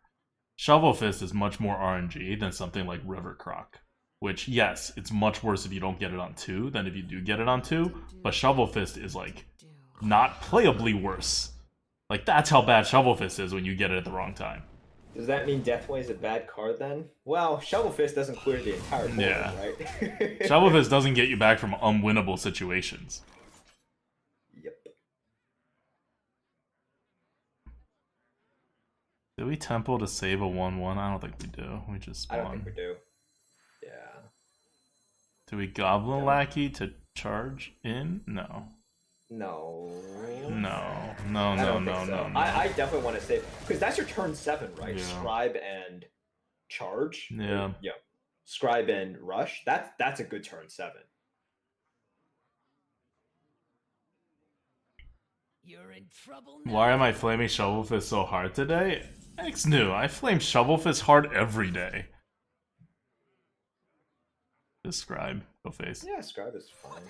Shovel Fist is much more RNG than something like River Croc. Which, yes, it's much worse if you don't get it on 2 than if you do get it on 2. But Shovel Fist is, like, not playably worse. Like, that's how bad Shovel Fist is when you get it at the wrong time.
Does that mean Deathway is a bad card then? Well, Shovel Fist doesn't clear the entire board,
Yeah.
right?
Shovel Fist doesn't get you back from unwinnable situations.
Yep.
Do we tempo to save a 1/1? I don't think we do. We just
I
spawn.
don't think we do. Yeah.
Do we Goblin Lackey to charge in? No.
No.
No.
I don't think so. I definitely want to save because that's your turn 7, right?
Yeah.
Scribe and charge.
Yeah.
Yeah. Scribe and rush. That's a good turn 7.
You're in trouble now.
Why am I flaming Shovel Fist so hard today? X new. I flame Shovel Fist hard every day. Describe. Go face.
Yeah, Scribe is fine.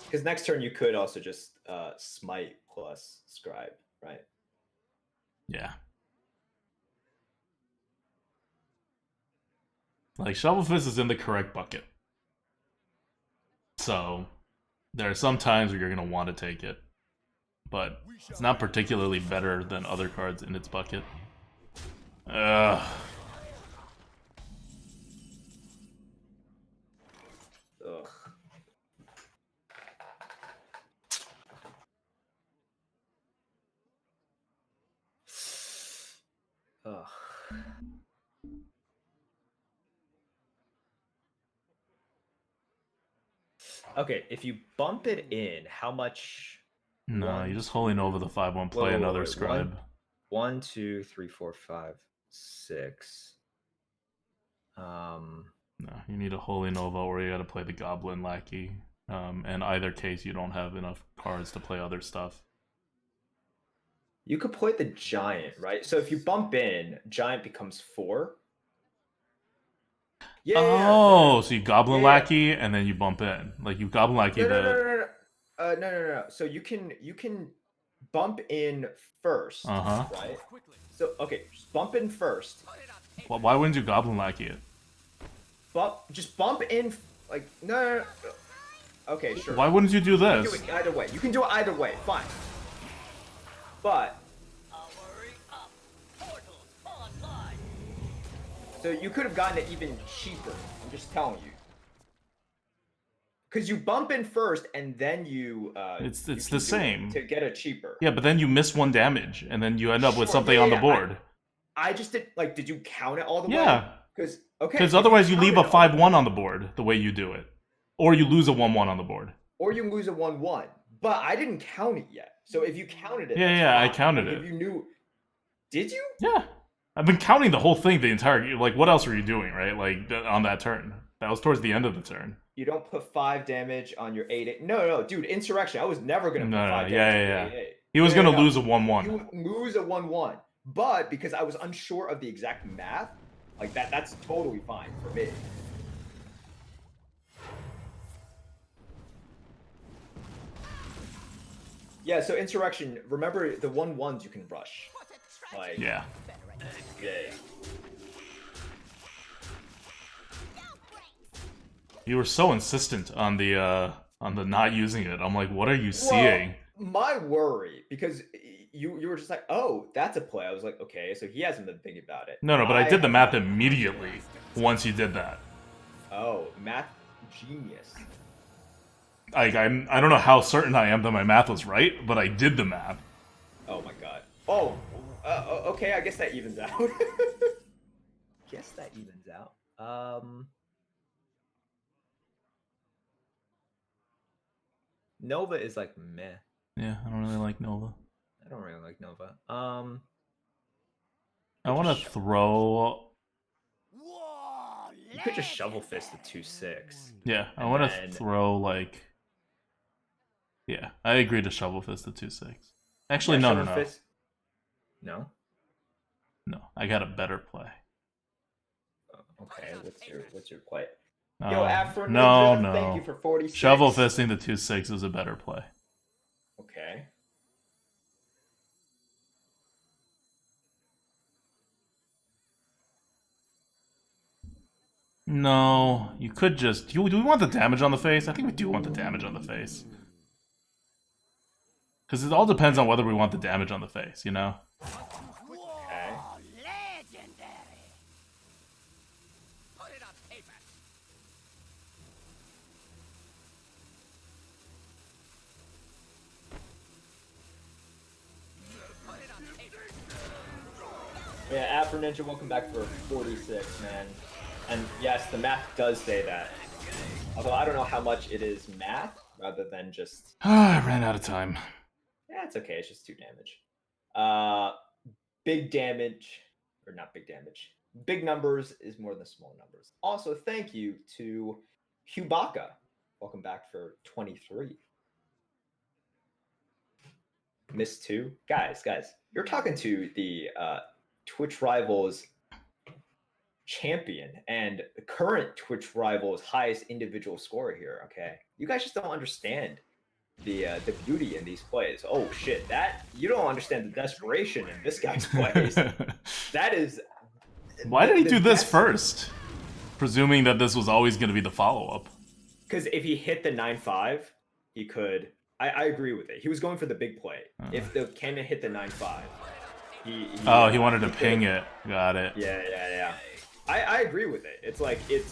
Because next turn you could also just smite plus Scribe, right?
Yeah. Like, Shovel Fist is in the correct bucket. So, there are some times where you're going to want to take it. But it's not particularly better than other cards in its bucket. Ugh.
Ugh.
Okay, if you bump it in, how much?
No,
One,
you just Holy Nova the 5/1, play
wait,
another
wait,
scribe.
1, 2, 3, 4, 5, 6.
No, you need a Holy Nova or you gotta play the Goblin Lackey. In either case, you don't have enough cards to play other stuff.
You could play the Giant, right? So if you bump in, Giant becomes 4. Yeah.
Oh, so you Goblin
Yeah.
Lackey and then you bump in. Like you Goblin Lackey
No. No. So you can bump in first,
Uh-huh.
right? So okay, just bump in first.
Well, why wouldn't you Goblin Lackey it?
Just bump in, like no. Okay, sure.
Why wouldn't you do
You can
this?
do it either way. You can do it either way. Fine. But so you could have gotten it even cheaper. I'm just telling you. Because you bump in first and then you.
It's
you
the
can do it
same.
to get it cheaper.
Yeah, but then you miss 1 damage and then you end up with
Sure,
something
yeah,
on the
yeah,
board.
I just did like. Did you count it all the way?
Yeah.
Because okay.
Because
if
otherwise you leave a
count it all-
5/1 on the board the way you do it. Or you lose a 1/1 on the board.
or you lose a 1/1. But I didn't count it yet. So if you counted it,
Yeah,
that's
yeah, I
fine.
counted
Like,
it.
If you knew, did you?
Yeah. I've been counting the whole thing the entire... Like, what else were you doing, right? Like, on that turn. That was towards the end of the turn.
You don't put 5 damage on your 8. No, dude, Insurrection. I was never gonna put
No,
5
yeah,
damage
yeah,
on your
yeah.
8.
He was
No,
going to
no.
lose a 1/1.
You lose a 1/1. But because I was unsure of the exact math, like that's totally fine for me. Yeah, so Insurrection, remember the 1/1s you can rush. Like,
Yeah.
yeah.
You were so insistent on the not using it. I'm like, what are you seeing?
Well, my worry, because you were just like, oh, that's a play. I was like, okay, so he hasn't been thinking about it.
No, but I did the
have
math
not-
immediately once you did that.
Oh, math genius.
Like, I don't know how certain I am that my math was right, but I did the math.
Oh my god. Oh, okay, I guess that evens out. Guess that evens out. Nova is like meh.
Yeah, I don't really like Nova.
I don't really like Nova.
I want to throw...
You could just shovel fist the 2/6.
Yeah, I
And
want to
then-
throw, like... Yeah, I agree to Shovel Fist the 2/6. Actually,
Yeah,
no.
Shovel Fist- No?
No, I got a better play.
Okay, what's your play? Yo, Afro
no,
Ninja, thank you
no.
for 46.
Shovel Fisting the 2/6 is a better play.
Okay.
No, you could just... Do we want the damage on the face? I think we do want the damage on the face. Because it all depends on whether we want the damage on the face, you know?
Okay.
Legendary. Put it on paper.
Yeah, Afro Ninja, welcome back for 46, man. And yes, the math does say that. Although I don't know how much it is math rather than just.
I ran out of time.
Yeah, it's okay. It's just 2 damage. Big damage, or not big damage. Big numbers is more than small numbers. Also, thank you to Hubaka. Welcome back for 23. Miss 2. Guys, you're talking to the Twitch Rivals champion and the current Twitch Rivals highest individual scorer here, okay? You guys just don't understand the beauty in these plays. Oh shit, that you don't understand the desperation in this guy's plays. That is
Why did he do this
des-
first? Presuming that this was always going to be the follow-up.
Because if he hit the 9-5, he could. I agree with it. He was going for the big play. If the cannon hit the 9-5, he
wanted to ping it. Got it.
Yeah. I agree with it. It's like it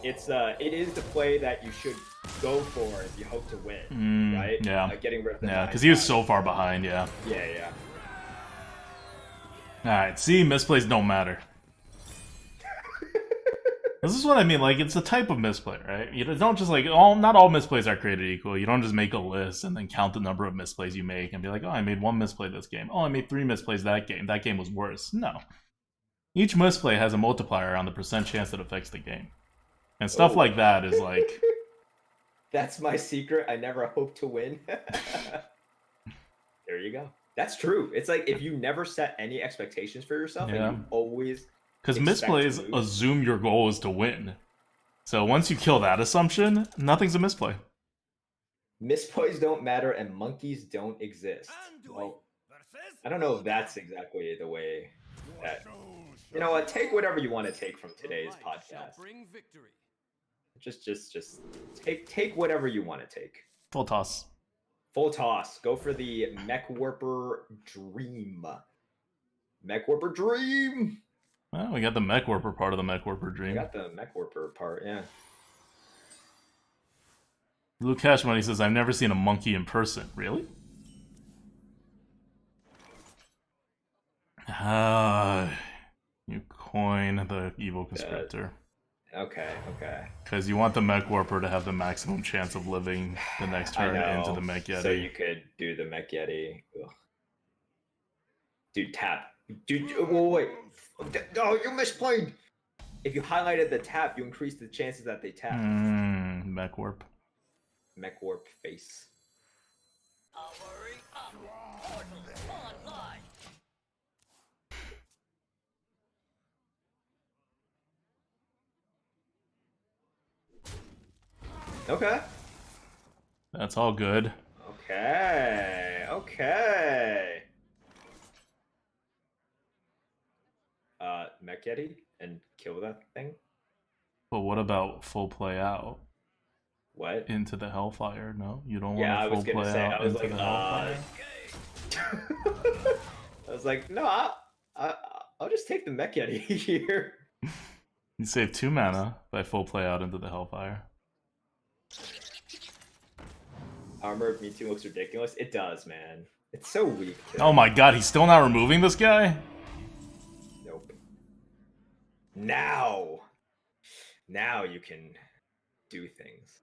is the play that you should go for if you hope to win, right?
Yeah.
Getting rid of the
Yeah, because he was
9-5.
so far behind, yeah.
Yeah.
Alright, see, misplays don't matter. This is what I mean. Like, it's a type of misplay, right? You don't just like not all misplays are created equal. You don't just make a list and then count the number of misplays you make and be like, oh, I made 1 misplay this game. Oh, I made 3 misplays that game. That game was worse. No. Each misplay has a multiplier on the percent chance that affects the game. And stuff like that is like...
That's my secret. I never hope to win. There you go. That's true. It's like if you never set any expectations for yourself and you always...
Because misplays assume your goal is to win. So once you kill that assumption, nothing's a misplay.
Misplays don't matter and monkeys don't exist. Well, I don't know if that's exactly the way that... You know what? Take whatever you want to take from today's podcast. Just take whatever you want to take.
Full toss.
Full toss. Go for the Mech Warper Dream. Mech Warper Dream!
Well, we got the Mech Warper part of the Mech Warper Dream.
We got the Mech Warper part, yeah.
Blue Cash Money says, I've never seen a monkey in person. Really? You coin the evil conscriptor.
Okay.
Because you want the Mech Warper to have the maximum chance of living the next turn into the Mech Yeti.
So you could do the Mech Yeti. Ugh. Dude, tap. Dude, wait. No, you misplayed. If you highlighted the tap, you increase the chances that they tap.
Mech Warp.
Mech Warp face. Okay.
That's all good.
Okay. Mech Yeti and kill that thing.
But what about full play out?
What?
Into the Hellfire? No? You don't
Yeah, I
want
was
to full
gonna
play
say,
out
I was
into
like,
the Hellfire?
I was like, no, I'll just take the Mech Yeti here.
You save 2 mana by full play out into the Hellfire.
Armor Me Too looks ridiculous. It does, man. It's so weak. Too.
Oh my god, he's still not removing this guy?
Nope. Now you can do things.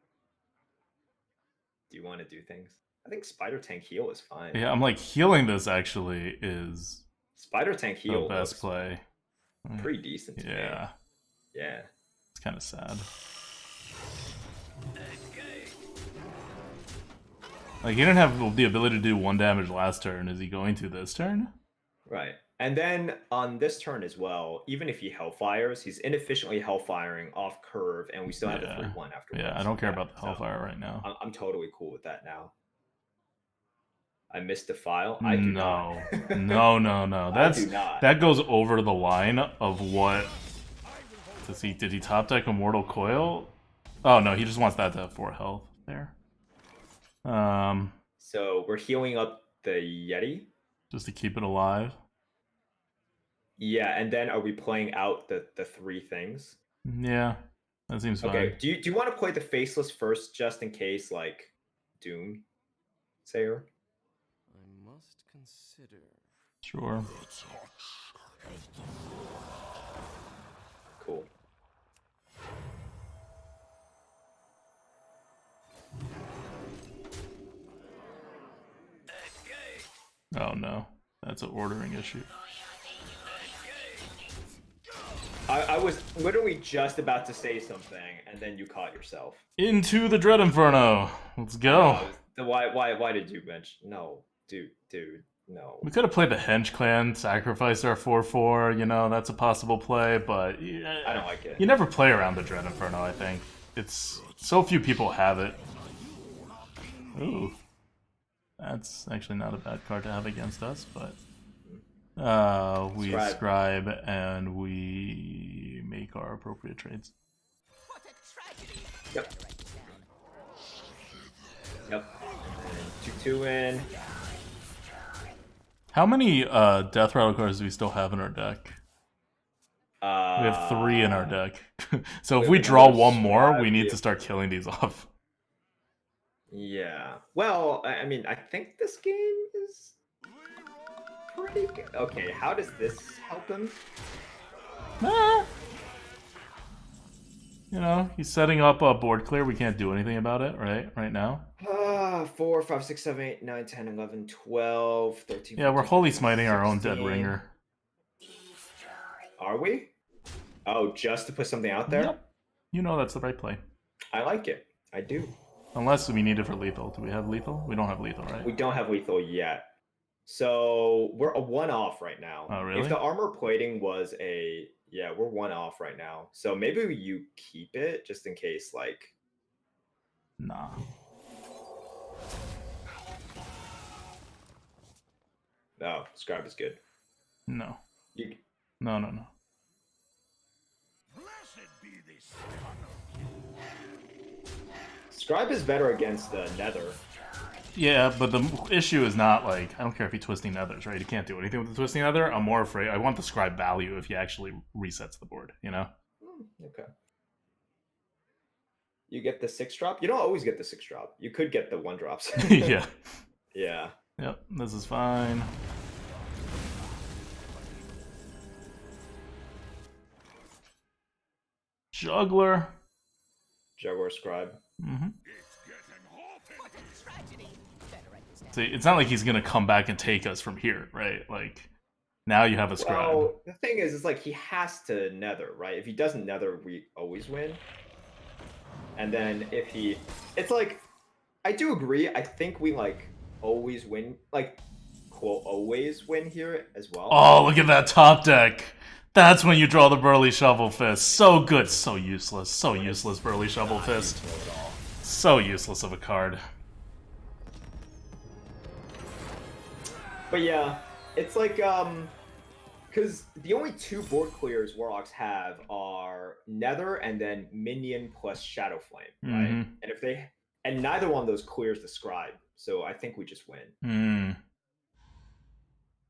Do you want to do things? I think Spider Tank Heal is fine.
Yeah, I'm like, healing this actually is
Spider Tank Heal
the best play.
Pretty decent to me. Yeah.
It's kind of sad. Like, he didn't have the ability to do 1 damage last turn. Is he going to this turn?
Right. And then on this turn as well, even if he Hellfires, he's inefficiently Hellfiring off curve, and we still have a 3-1 afterwards.
Yeah, I don't care about the Hellfire right now.
I'm totally cool with that now. I missed the file. I do not.
No.
I do not.
That goes over the line of what... Did he top deck Immortal Coil? Oh, no, he just wants that to have 4 health there.
So we're healing up the Yeti?
Just to keep it alive?
Yeah, and then are we playing out the 3 things?
Yeah, that seems fine.
Okay, do you want to play the Faceless first, just in case, like, Doom Sayer?
I must consider.
Sure.
Cool.
Oh no, that's an ordering issue.
I was literally just about to say something, and then you caught yourself.
Into the Dread Inferno. Let's go.
Why did you mention? No, dude, no.
We could have played the Henge Clan, sacrificed our 4/4. You know, that's a possible play, but yeah,
I don't like it.
You never play around the Dread Inferno. I think it's so few people have it. Ooh. That's actually not a bad card to have against us, but we scribe and we make our appropriate trades.
What a tragedy.
Yep. 2/2 in.
How many Death Rattle cards do we still have in our deck? We have 3 in our deck. So if we draw 1 more, we need to start killing these off.
Yeah. Well, I mean, I think this game is pretty good. Okay, how does this help him?
You know, he's setting up a board clear. We can't do anything about it, right now.
4, 5, 6, 7, 8, 9, 10, 11, 12, 13.
Yeah, we're
14,
holy
15,
smiting our own dead
16.
ringer.
Are we? Oh, just to put something out there?
Yep. You know that's the right play.
I like it. I do.
Unless we need it for lethal. Do we have lethal? We don't have lethal, right?
We don't have lethal yet. So we're a 1-off right now.
Oh, really?
If the armor plating was a... Yeah, we're 1-off right now. So maybe you keep it just in case, like...
Nah.
No, Scribe is good.
No.
You...
No.
Scribe is better against the Nether.
Yeah, but the issue is not like, I don't care if he's twisting nethers, right? He can't do anything with the twisting nether. I'm more afraid, I want the scribe value if he actually resets the board, you know?
Okay. You get the 6-drop? You don't always get the 6-drop. You could get the 1-drops.
Yeah.
Yeah.
Yep, this is fine. Juggler.
Juggler Scribe.
Mm-hmm.
What a tragedy. Better write this down.
See, it's not like he's gonna come back and take us from here, right? Like, now you have a scribe.
Well, the thing is, it's like he has to Nether, right? If he doesn't Nether, we always win. And then if he... It's like, I do agree. I think we, like, always win. Like, quote, always win here as well.
Oh, look at that top deck. That's when you draw the Burly Shovel Fist. So good. So useless. So useless, Burly Shovel Fist. So useless of a card.
But yeah, it's like, because the only 2 board clears Warlocks have are Nether and then Minion plus Shadow Flame, right?
Mhm.
And if they... And neither one of those clears the Scribe, so I think we just win.
Hmm.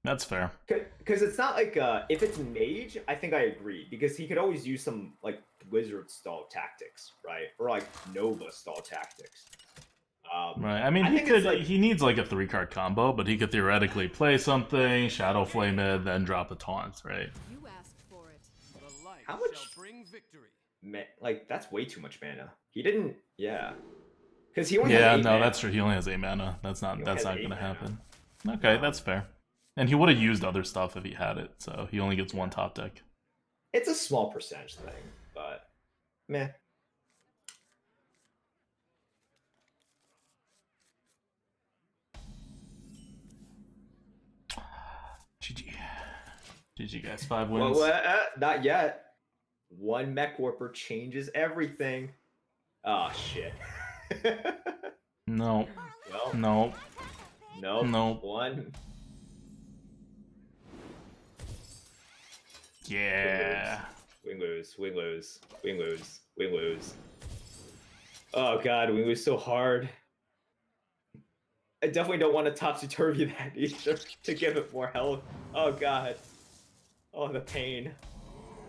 That's fair.
Because it's not like, if it's Mage, I think I agree, because he could always use some, like, Wizard style tactics, right? Or, like, Nova style tactics.
Right. I mean,
I
he
think it's
could.
like-
He needs like a 3-card combo, but he could theoretically play something, Shadow Flame it, then drop the taunts, right?
You asked for it.
The light
How much-
shall bring victory.
Like, that's way too much mana. He didn't... Yeah. Because he only
Yeah,
has 8
no,
mana.
that's true. He only has 8 mana. That's not.
He
That's
only
not
has
gonna
8 mana.
happen. Okay, that's fair. And he would have used other stuff if he had it, so he only gets 1 top deck.
It's a small percentage thing, but... Meh.
GG. GG, guys. 5
Well,
wins.
not yet. 1 Mech Warper changes everything. Oh, shit.
No.
Well,
No.
no.
No.
1.
Yeah.
Wing lose, wing lose, wing lose, wing lose. Oh god, wing lose so hard. I definitely don't want to topsy-turvy that either to give it more health. Oh god. Oh, the pain.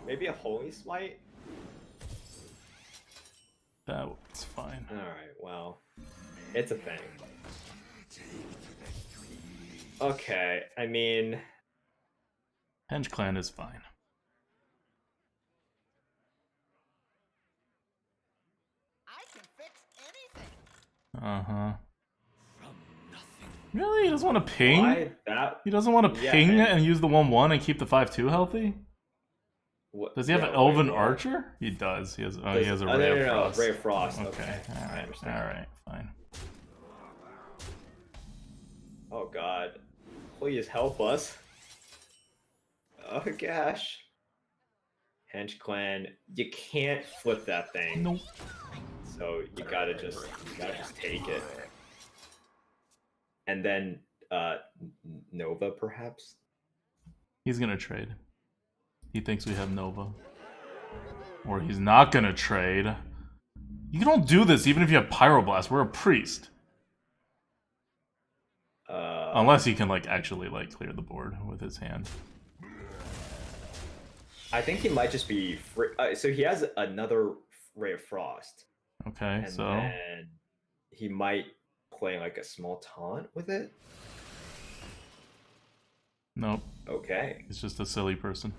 Maybe a Holy Smite?
That's fine.
Alright, well. It's a thing. Okay, I mean...
Henge Clan is fine.
I can fix anything.
Uh-huh. Really? He doesn't want to ping?
Why that?
He doesn't want to
Yeah,
ping
man.
and use the 1/1 and keep the 5/2 healthy?
What,
Does he have
yeah,
an Elven
wait, what?
Archer? He does. He has. Oh, he has a
no,
Ray
no,
of
no,
Frost.
Ray of Frost.
Okay.
I
All right.
understand.
All right. Fine.
Oh god. Please help us. Oh gosh. Hench Clan, you can't flip that thing.
Nope.
So you gotta just take it. And then Nova perhaps?
He's gonna trade. He thinks we have Nova. Or he's not gonna trade. You don't do this even if you have Pyroblast. We're a priest. Unless he can like actually like clear the board with his hand.
I think he might just be free. So he has another Ray of Frost.
Okay,
And
so
then he might play like a small taunt with it.
nope.
Okay.
He's just a silly person.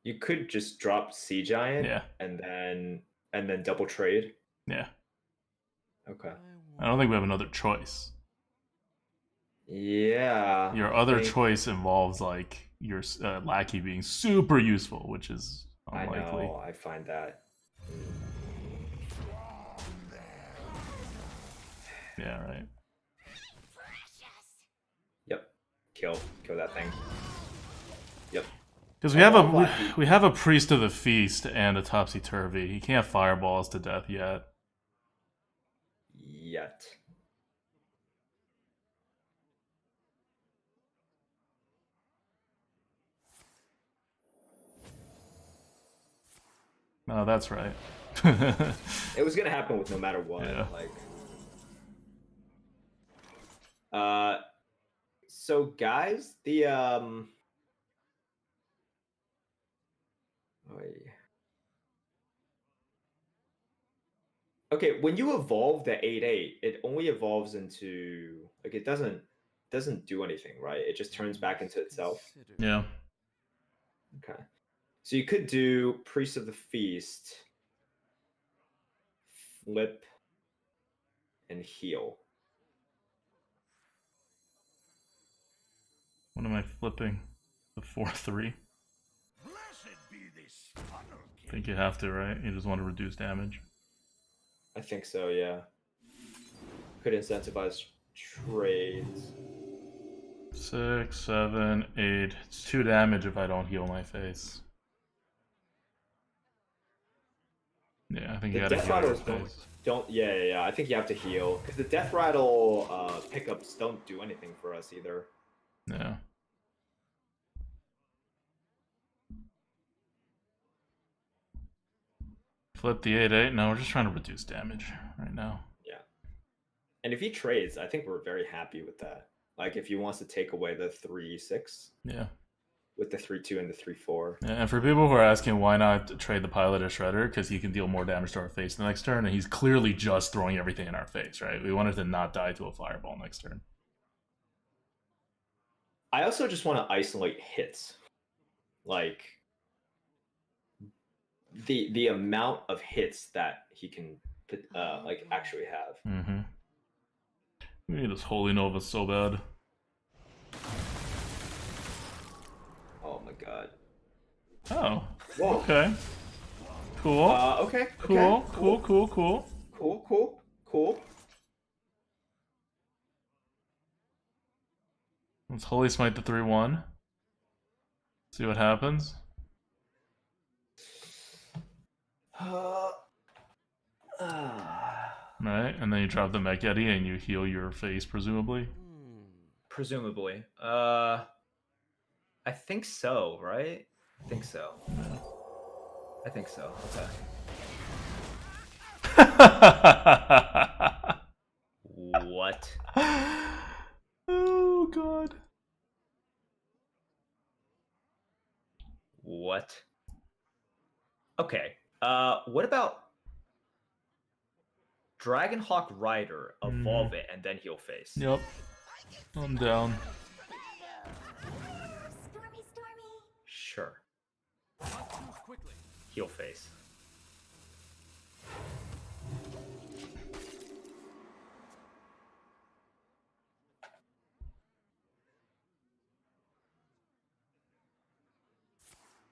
You could just drop Sea Giant
Yeah.
and then double trade.
Yeah.
Okay.
I don't think we have another choice.
Yeah.
Your
I
other
think-
choice involves like your lackey being super useful, which is
I
unlikely.
know. I find that.
Yeah, right.
Yep. Kill that thing. Yep.
Because we have
Lackey.
we have a priest of the feast and a topsy turvy. He can't fireball us to death yet.
Yet.
No, that's right.
It was gonna happen with no matter what.
Yeah.
Like. So guys, the Okay, when you evolve the 8/8, it only evolves into like it doesn't do anything, right? It just turns back into itself.
Yeah.
Okay. So you could do Priest of the Feast, flip, and heal.
What am I flipping? The 4/3? I think you have to, right? You just want to reduce damage.
I think so, yeah. Could incentivize trades.
6, 7, 8. It's 2 damage if I don't heal my face. Yeah, I think you
The
gotta
death
heal your
rattles
face.
don't yeah. I think you have to heal because the death rattle pickups don't do anything for us either.
Yeah. Flip the 8/8. No, we're just trying to reduce damage right now.
Yeah. And if he trades, I think we're very happy with that. Like if he wants to take away the 3/6
Yeah.
with the 3/2 and the 3/4.
Yeah, and for people who are asking why not trade the pilot as Shredder, because he can deal more damage to our face the next turn, and he's clearly just throwing everything in our face, right? We wanted to not die to a fireball next turn.
I also just want to isolate hits. Like the amount of hits that he can like actually have.
Mm-hmm. We need this Holy Nova so bad.
Oh my god.
Oh.
Whoa.
Okay. Cool.
Okay.
Cool.
Okay. Cool.
Let's Holy Smite the 3/1. See what happens. Right, and then you drop the Mech Yeti and you heal your face, presumably.
Presumably. I think so, right? I think so.
Yeah.
I think so. Okay. What?
Oh god.
What? Okay. What about Dragonhawk Rider? Evolve it and then heal face.
Yep. I'm down.
Stormy, stormy.
Sure. Heal face.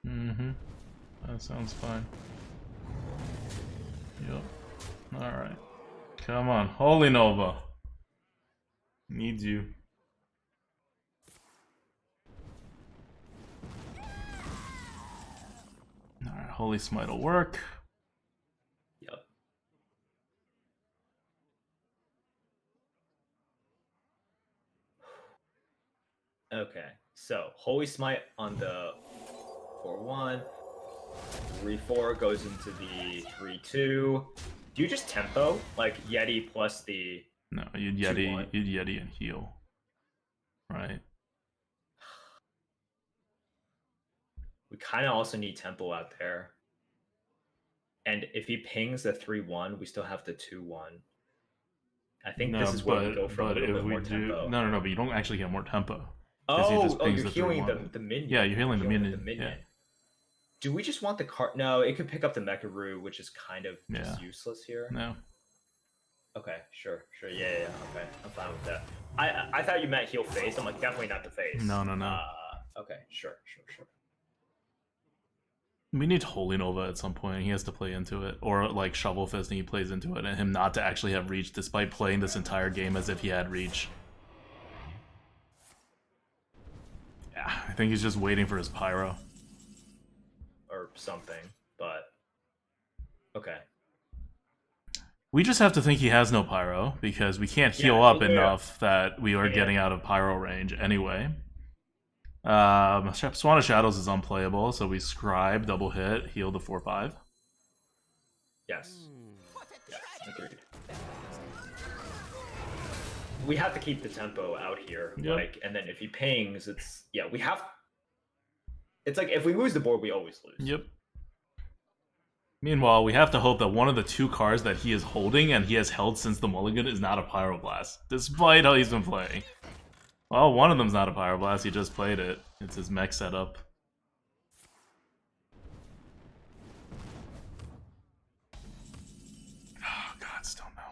Mm-hmm. That sounds fine. Yep. Alright. Come on. Holy Nova. Needs you. Alright, Holy Smite will work.
Yep. Okay. So Holy Smite on the 4/1. 3/4 goes into the 3/2. Do you just tempo like Yeti plus the?
No, you'd
2/1.
Yeti and heal. Right.
We kind of also need tempo out there. And if he pings the 3/1, we still have the 2/1. I think this is where we go for a little bit more tempo.
No, but you don't actually get more tempo. 'Cause he
Oh,
just pings
you're
the
healing
3/1.
the minion.
Yeah, you're healing the
Healing
minion. Yeah.
Do we just want the card? No, it could pick up the Mecharoo, which is kind of just
Yeah.
useless here.
No.
Okay, sure, yeah, okay, I'm fine with that. I thought you meant heal face. I'm like, definitely not the face.
No.
Okay, sure.
We need Holy Nova at some point. He has to play into it. Or like Shovel Fist and he plays into it, and him not to actually have reach despite playing this entire game as if he had reach. Yeah, I think he's just waiting for his Pyro.
Or something, but okay.
We just have to think he has no Pyro, because we can't heal up enough that we are getting out of Pyro range anyway. Swan of Shadows is unplayable, so we Scribe, double hit, heal to 4/5.
Yes, agreed. We have to keep the tempo out here, like, and then if he pings, it's we have. It's like if we lose the board, we always lose.
Yep. Meanwhile, we have to hope that one of the 2 cards that he is holding and he has held since the Mulligan is not a Pyroblast, despite how he's been playing. Well, one of them's not a Pyroblast, he just played it. It's his mech setup. Oh god, still no.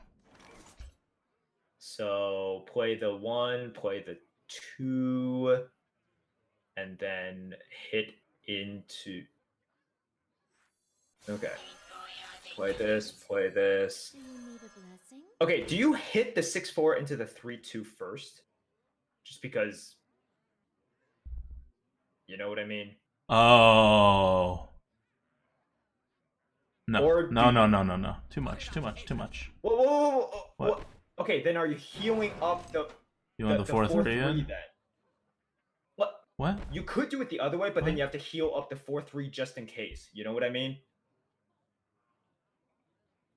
So play the 1, play the 2, and then hit into... Okay. Play this.
Do you need a blessing?
Okay, do you hit the 6/4 into the 3/2 first? Just because... You know what I mean?
Oh. No.
Or
No. Too much.
Whoa.
What?
Okay, then are you healing up the...
You want the 4/3 in?
then?
What?
You could do it the other way, but then
What?
you have to heal up the 4/3 just in case. You know what I mean?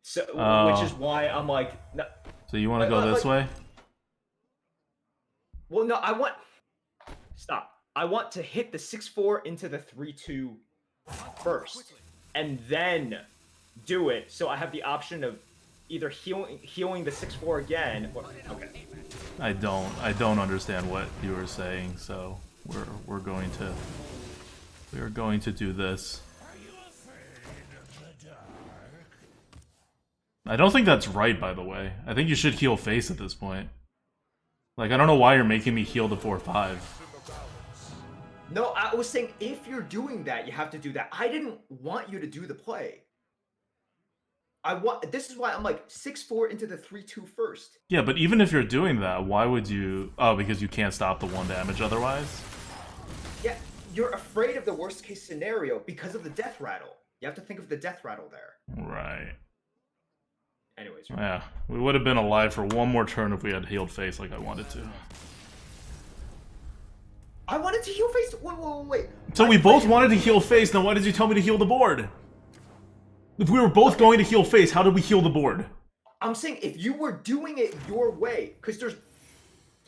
So, which is why I'm like, no.
So you want to go this way?
Well, no, I want. Stop. I want to hit the 6/4 into the 3/2 first, and then do it. So I have the option of either healing the 6/4 again, or okay.
I don't understand what you were saying. So we're going to do this. I don't think that's right, by the way. I think you should heal face at this point. Like, I don't know why you're making me heal the 4/5.
No, I was saying if you're doing that, you have to do that. I didn't want you to do the play. This is why I'm like 6/4 into the 3/2 first.
Yeah, but even if you're doing that, why would you... Oh, because you can't stop the 1 damage otherwise?
Yeah, you're afraid of the worst case scenario because of the death rattle. You have to think of the death rattle there.
Right.
Anyways.
Yeah, we would have been alive for 1 more turn if we had healed face like I wanted to.
I wanted to heal face. Wait.
So we both wanted to heal face, then why did you tell me to heal the board? If we were both going to heal face, how did we heal the board?
I'm saying if you were doing it your way, because there's...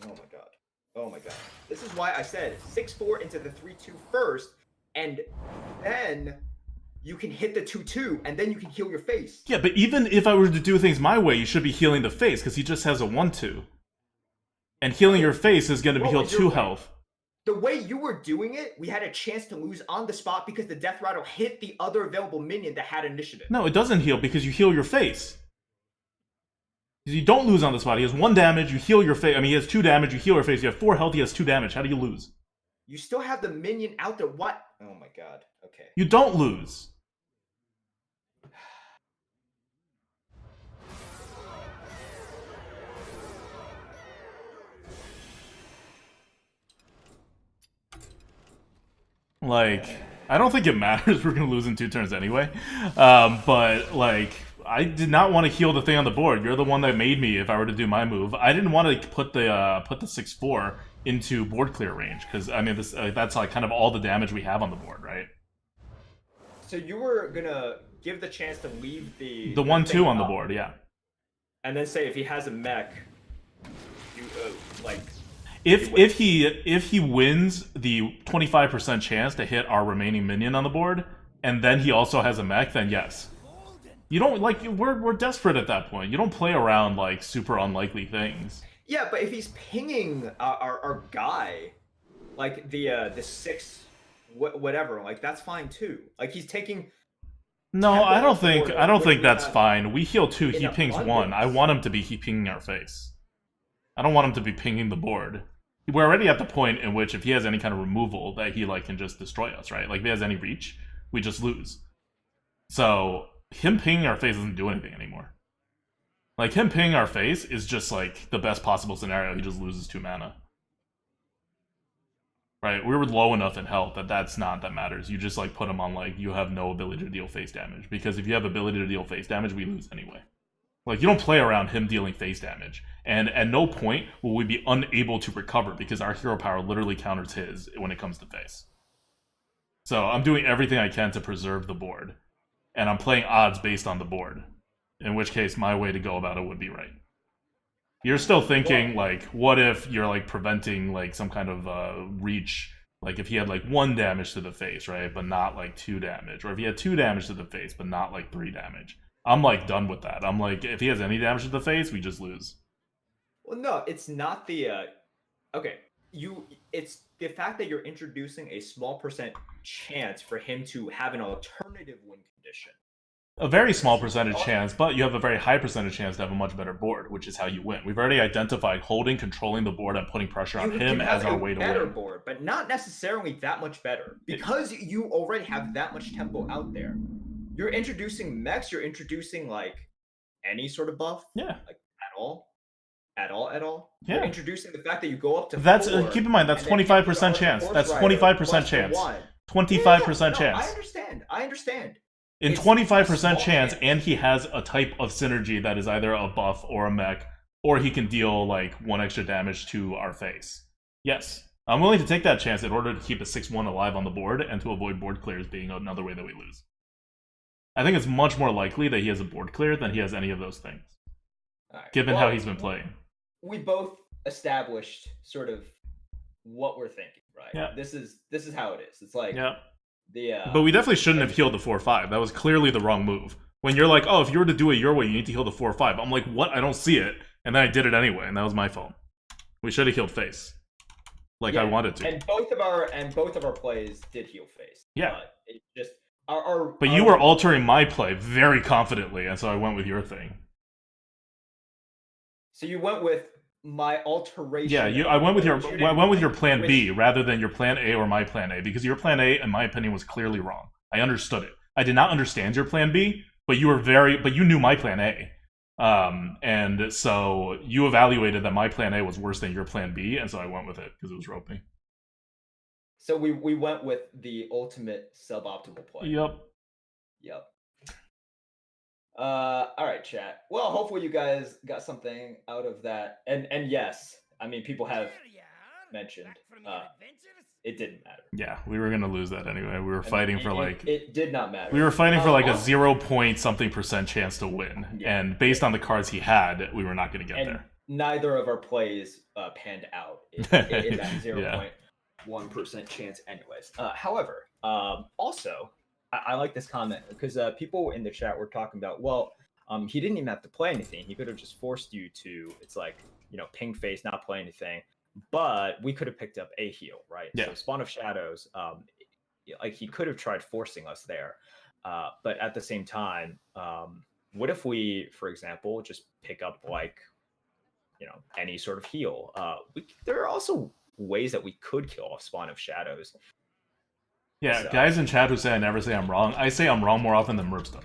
Oh my god. This is why I said 6/4 into the 3/2 first, and then you can hit the 2/2, and then you can heal your face.
Yeah, but even if I were to do things my way, you should be healing the face, because he just has a 1/2. And healing your face is going to be healed 2 health.
The way you were doing it, we had a chance to lose on the spot because the death rattle hit the other available minion that had initiative.
No, it doesn't heal because you heal your face. You don't lose on the spot. He has 1 damage, you heal your face. I mean, he has 2 damage, you heal your face. You have 4 health, he has 2 damage. How do you lose?
You still have the minion out there. What? Oh my god. Okay.
You don't lose. Like, I don't think it matters. We're gonna lose in 2 turns anyway. But like, I did not want to heal the thing on the board. You're the one that made me. If I were to do my move, I didn't want to put the 6/4 into board clear range because I mean that's like kind of all the damage we have on the board, right?
So you were gonna give the chance to leave the
1/2 on the board, yeah.
And then say if he has a mech, you like.
If he wins the 25% chance to hit our remaining minion on the board, and then he also has a mech, then yes. You don't like we're desperate at that point. You don't play around like super unlikely things.
Yeah, but if he's pinging our guy, like the 6 whatever. Like that's fine too. Like he's taking.
No,
Tempo
I don't
off the
think
board
I don't
when
think
we
that's
have
fine. We heal 2, he
in
pings 1. I
abundance.
want him to be he pinging our face. I don't want him to be pinging the board. We're already at the point in which if he has any kind of removal that he like can just destroy us, right? Like if he has any reach, we just lose. So him pinging our face doesn't do anything anymore. Like him pinging our face is just like the best possible scenario. He just loses 2 mana. Right, we were low enough in health that matters. You just like put him on like you have no ability to deal face damage, because if you have ability to deal face damage, we lose anyway. Like you don't play around him dealing face damage, and at no point will we be unable to recover because our hero power literally counters his when it comes to face. So I'm doing everything I can to preserve the board, and I'm playing odds based on the board. In which case, my way to go about it would be right. You're still thinking, like, what if you're, like, preventing, like, some kind of reach, like, if he had, like, 1 damage to the face, right, but not, like, 2 damage, or if he had 2 damage to the face, but not, like, 3 damage. I'm, like, done with that. I'm, like, if he has any damage to the face, we just lose.
Well, no, it's not the, okay, it's the fact that you're introducing a small percent chance for him to have an alternative win condition.
A very small percentage chance, but you have a very high percentage chance to have a much better board, which is how you win. We've already identified holding, controlling the board, and putting pressure on him as our way to
better
win.
board, but not necessarily that much better, because you already have that much tempo out there. You're introducing mechs. You're introducing like any sort of buff.
Yeah.
Like at all.
Yeah.
You're introducing the fact that you go up to.
That's
4,
keep in mind that's
and then
25% chance. That's 25% chance. 25% chance.
I understand.
In
It's
25%
a small
chance,
chance.
and he has a type of synergy that is either a buff or a mech, or he can deal like 1 extra damage to our face. Yes, I'm willing to take that chance in order to keep a 6-1 alive on the board and to avoid board clears being another way that we lose. I think it's much more likely that he has a board clear than he has any of those things,
Alright,
given
well,
how he's been playing.
We both established sort of what we're thinking, right?
Yeah.
This is how it is. It's like
Yeah.
the
But we definitely shouldn't have healed the 4-5. That was clearly the wrong move. When you're like, oh, if you were to do it your way, you need to heal the 4-5. I'm like, what? I don't see it. And then I did it anyway, and that was my fault. We should have healed face. Like I wanted to.
And both of our plays did heal face.
Yeah.
But it just our
But you were altering my play very confidently, and so I went with your thing.
So you went with my alteration.
Yeah, I went with your plan B
which-
rather than your plan A or my plan A, because your plan A, in my opinion, was clearly wrong. I understood it. I did not understand your plan B, but you knew my plan A. And so you evaluated that my plan A was worse than your plan B, and so I went with it because it was roping.
So we went with the ultimate suboptimal play.
Yep.
All right, chat. Well, hopefully you guys got something out of that. And yes, I mean people have mentioned it didn't matter.
Yeah, we were gonna lose that anyway. We were fighting for like
it did not matter.
we were fighting for like a
Also-
0.something% chance to win,
Yeah.
and based on the cards he had, we were not gonna get
and
there.
neither of our plays panned out in that
Yeah.
0.1% chance anyways. However, also I like this comment because people in the chat were talking about, well, he didn't even have to play anything. He could have just forced you to, it's like, ping face, not play anything. But we could have picked up a heal, right?
Yeah.
So Spawn of Shadows, like he could have tried forcing us there. But at the same time, what if we, for example, just pick up like, any sort of heal? There are also ways that we could kill off Spawn of Shadows.
Yeah,
So-
guys in chat who say I never say I'm wrong, I say I'm wrong more often than Merps does.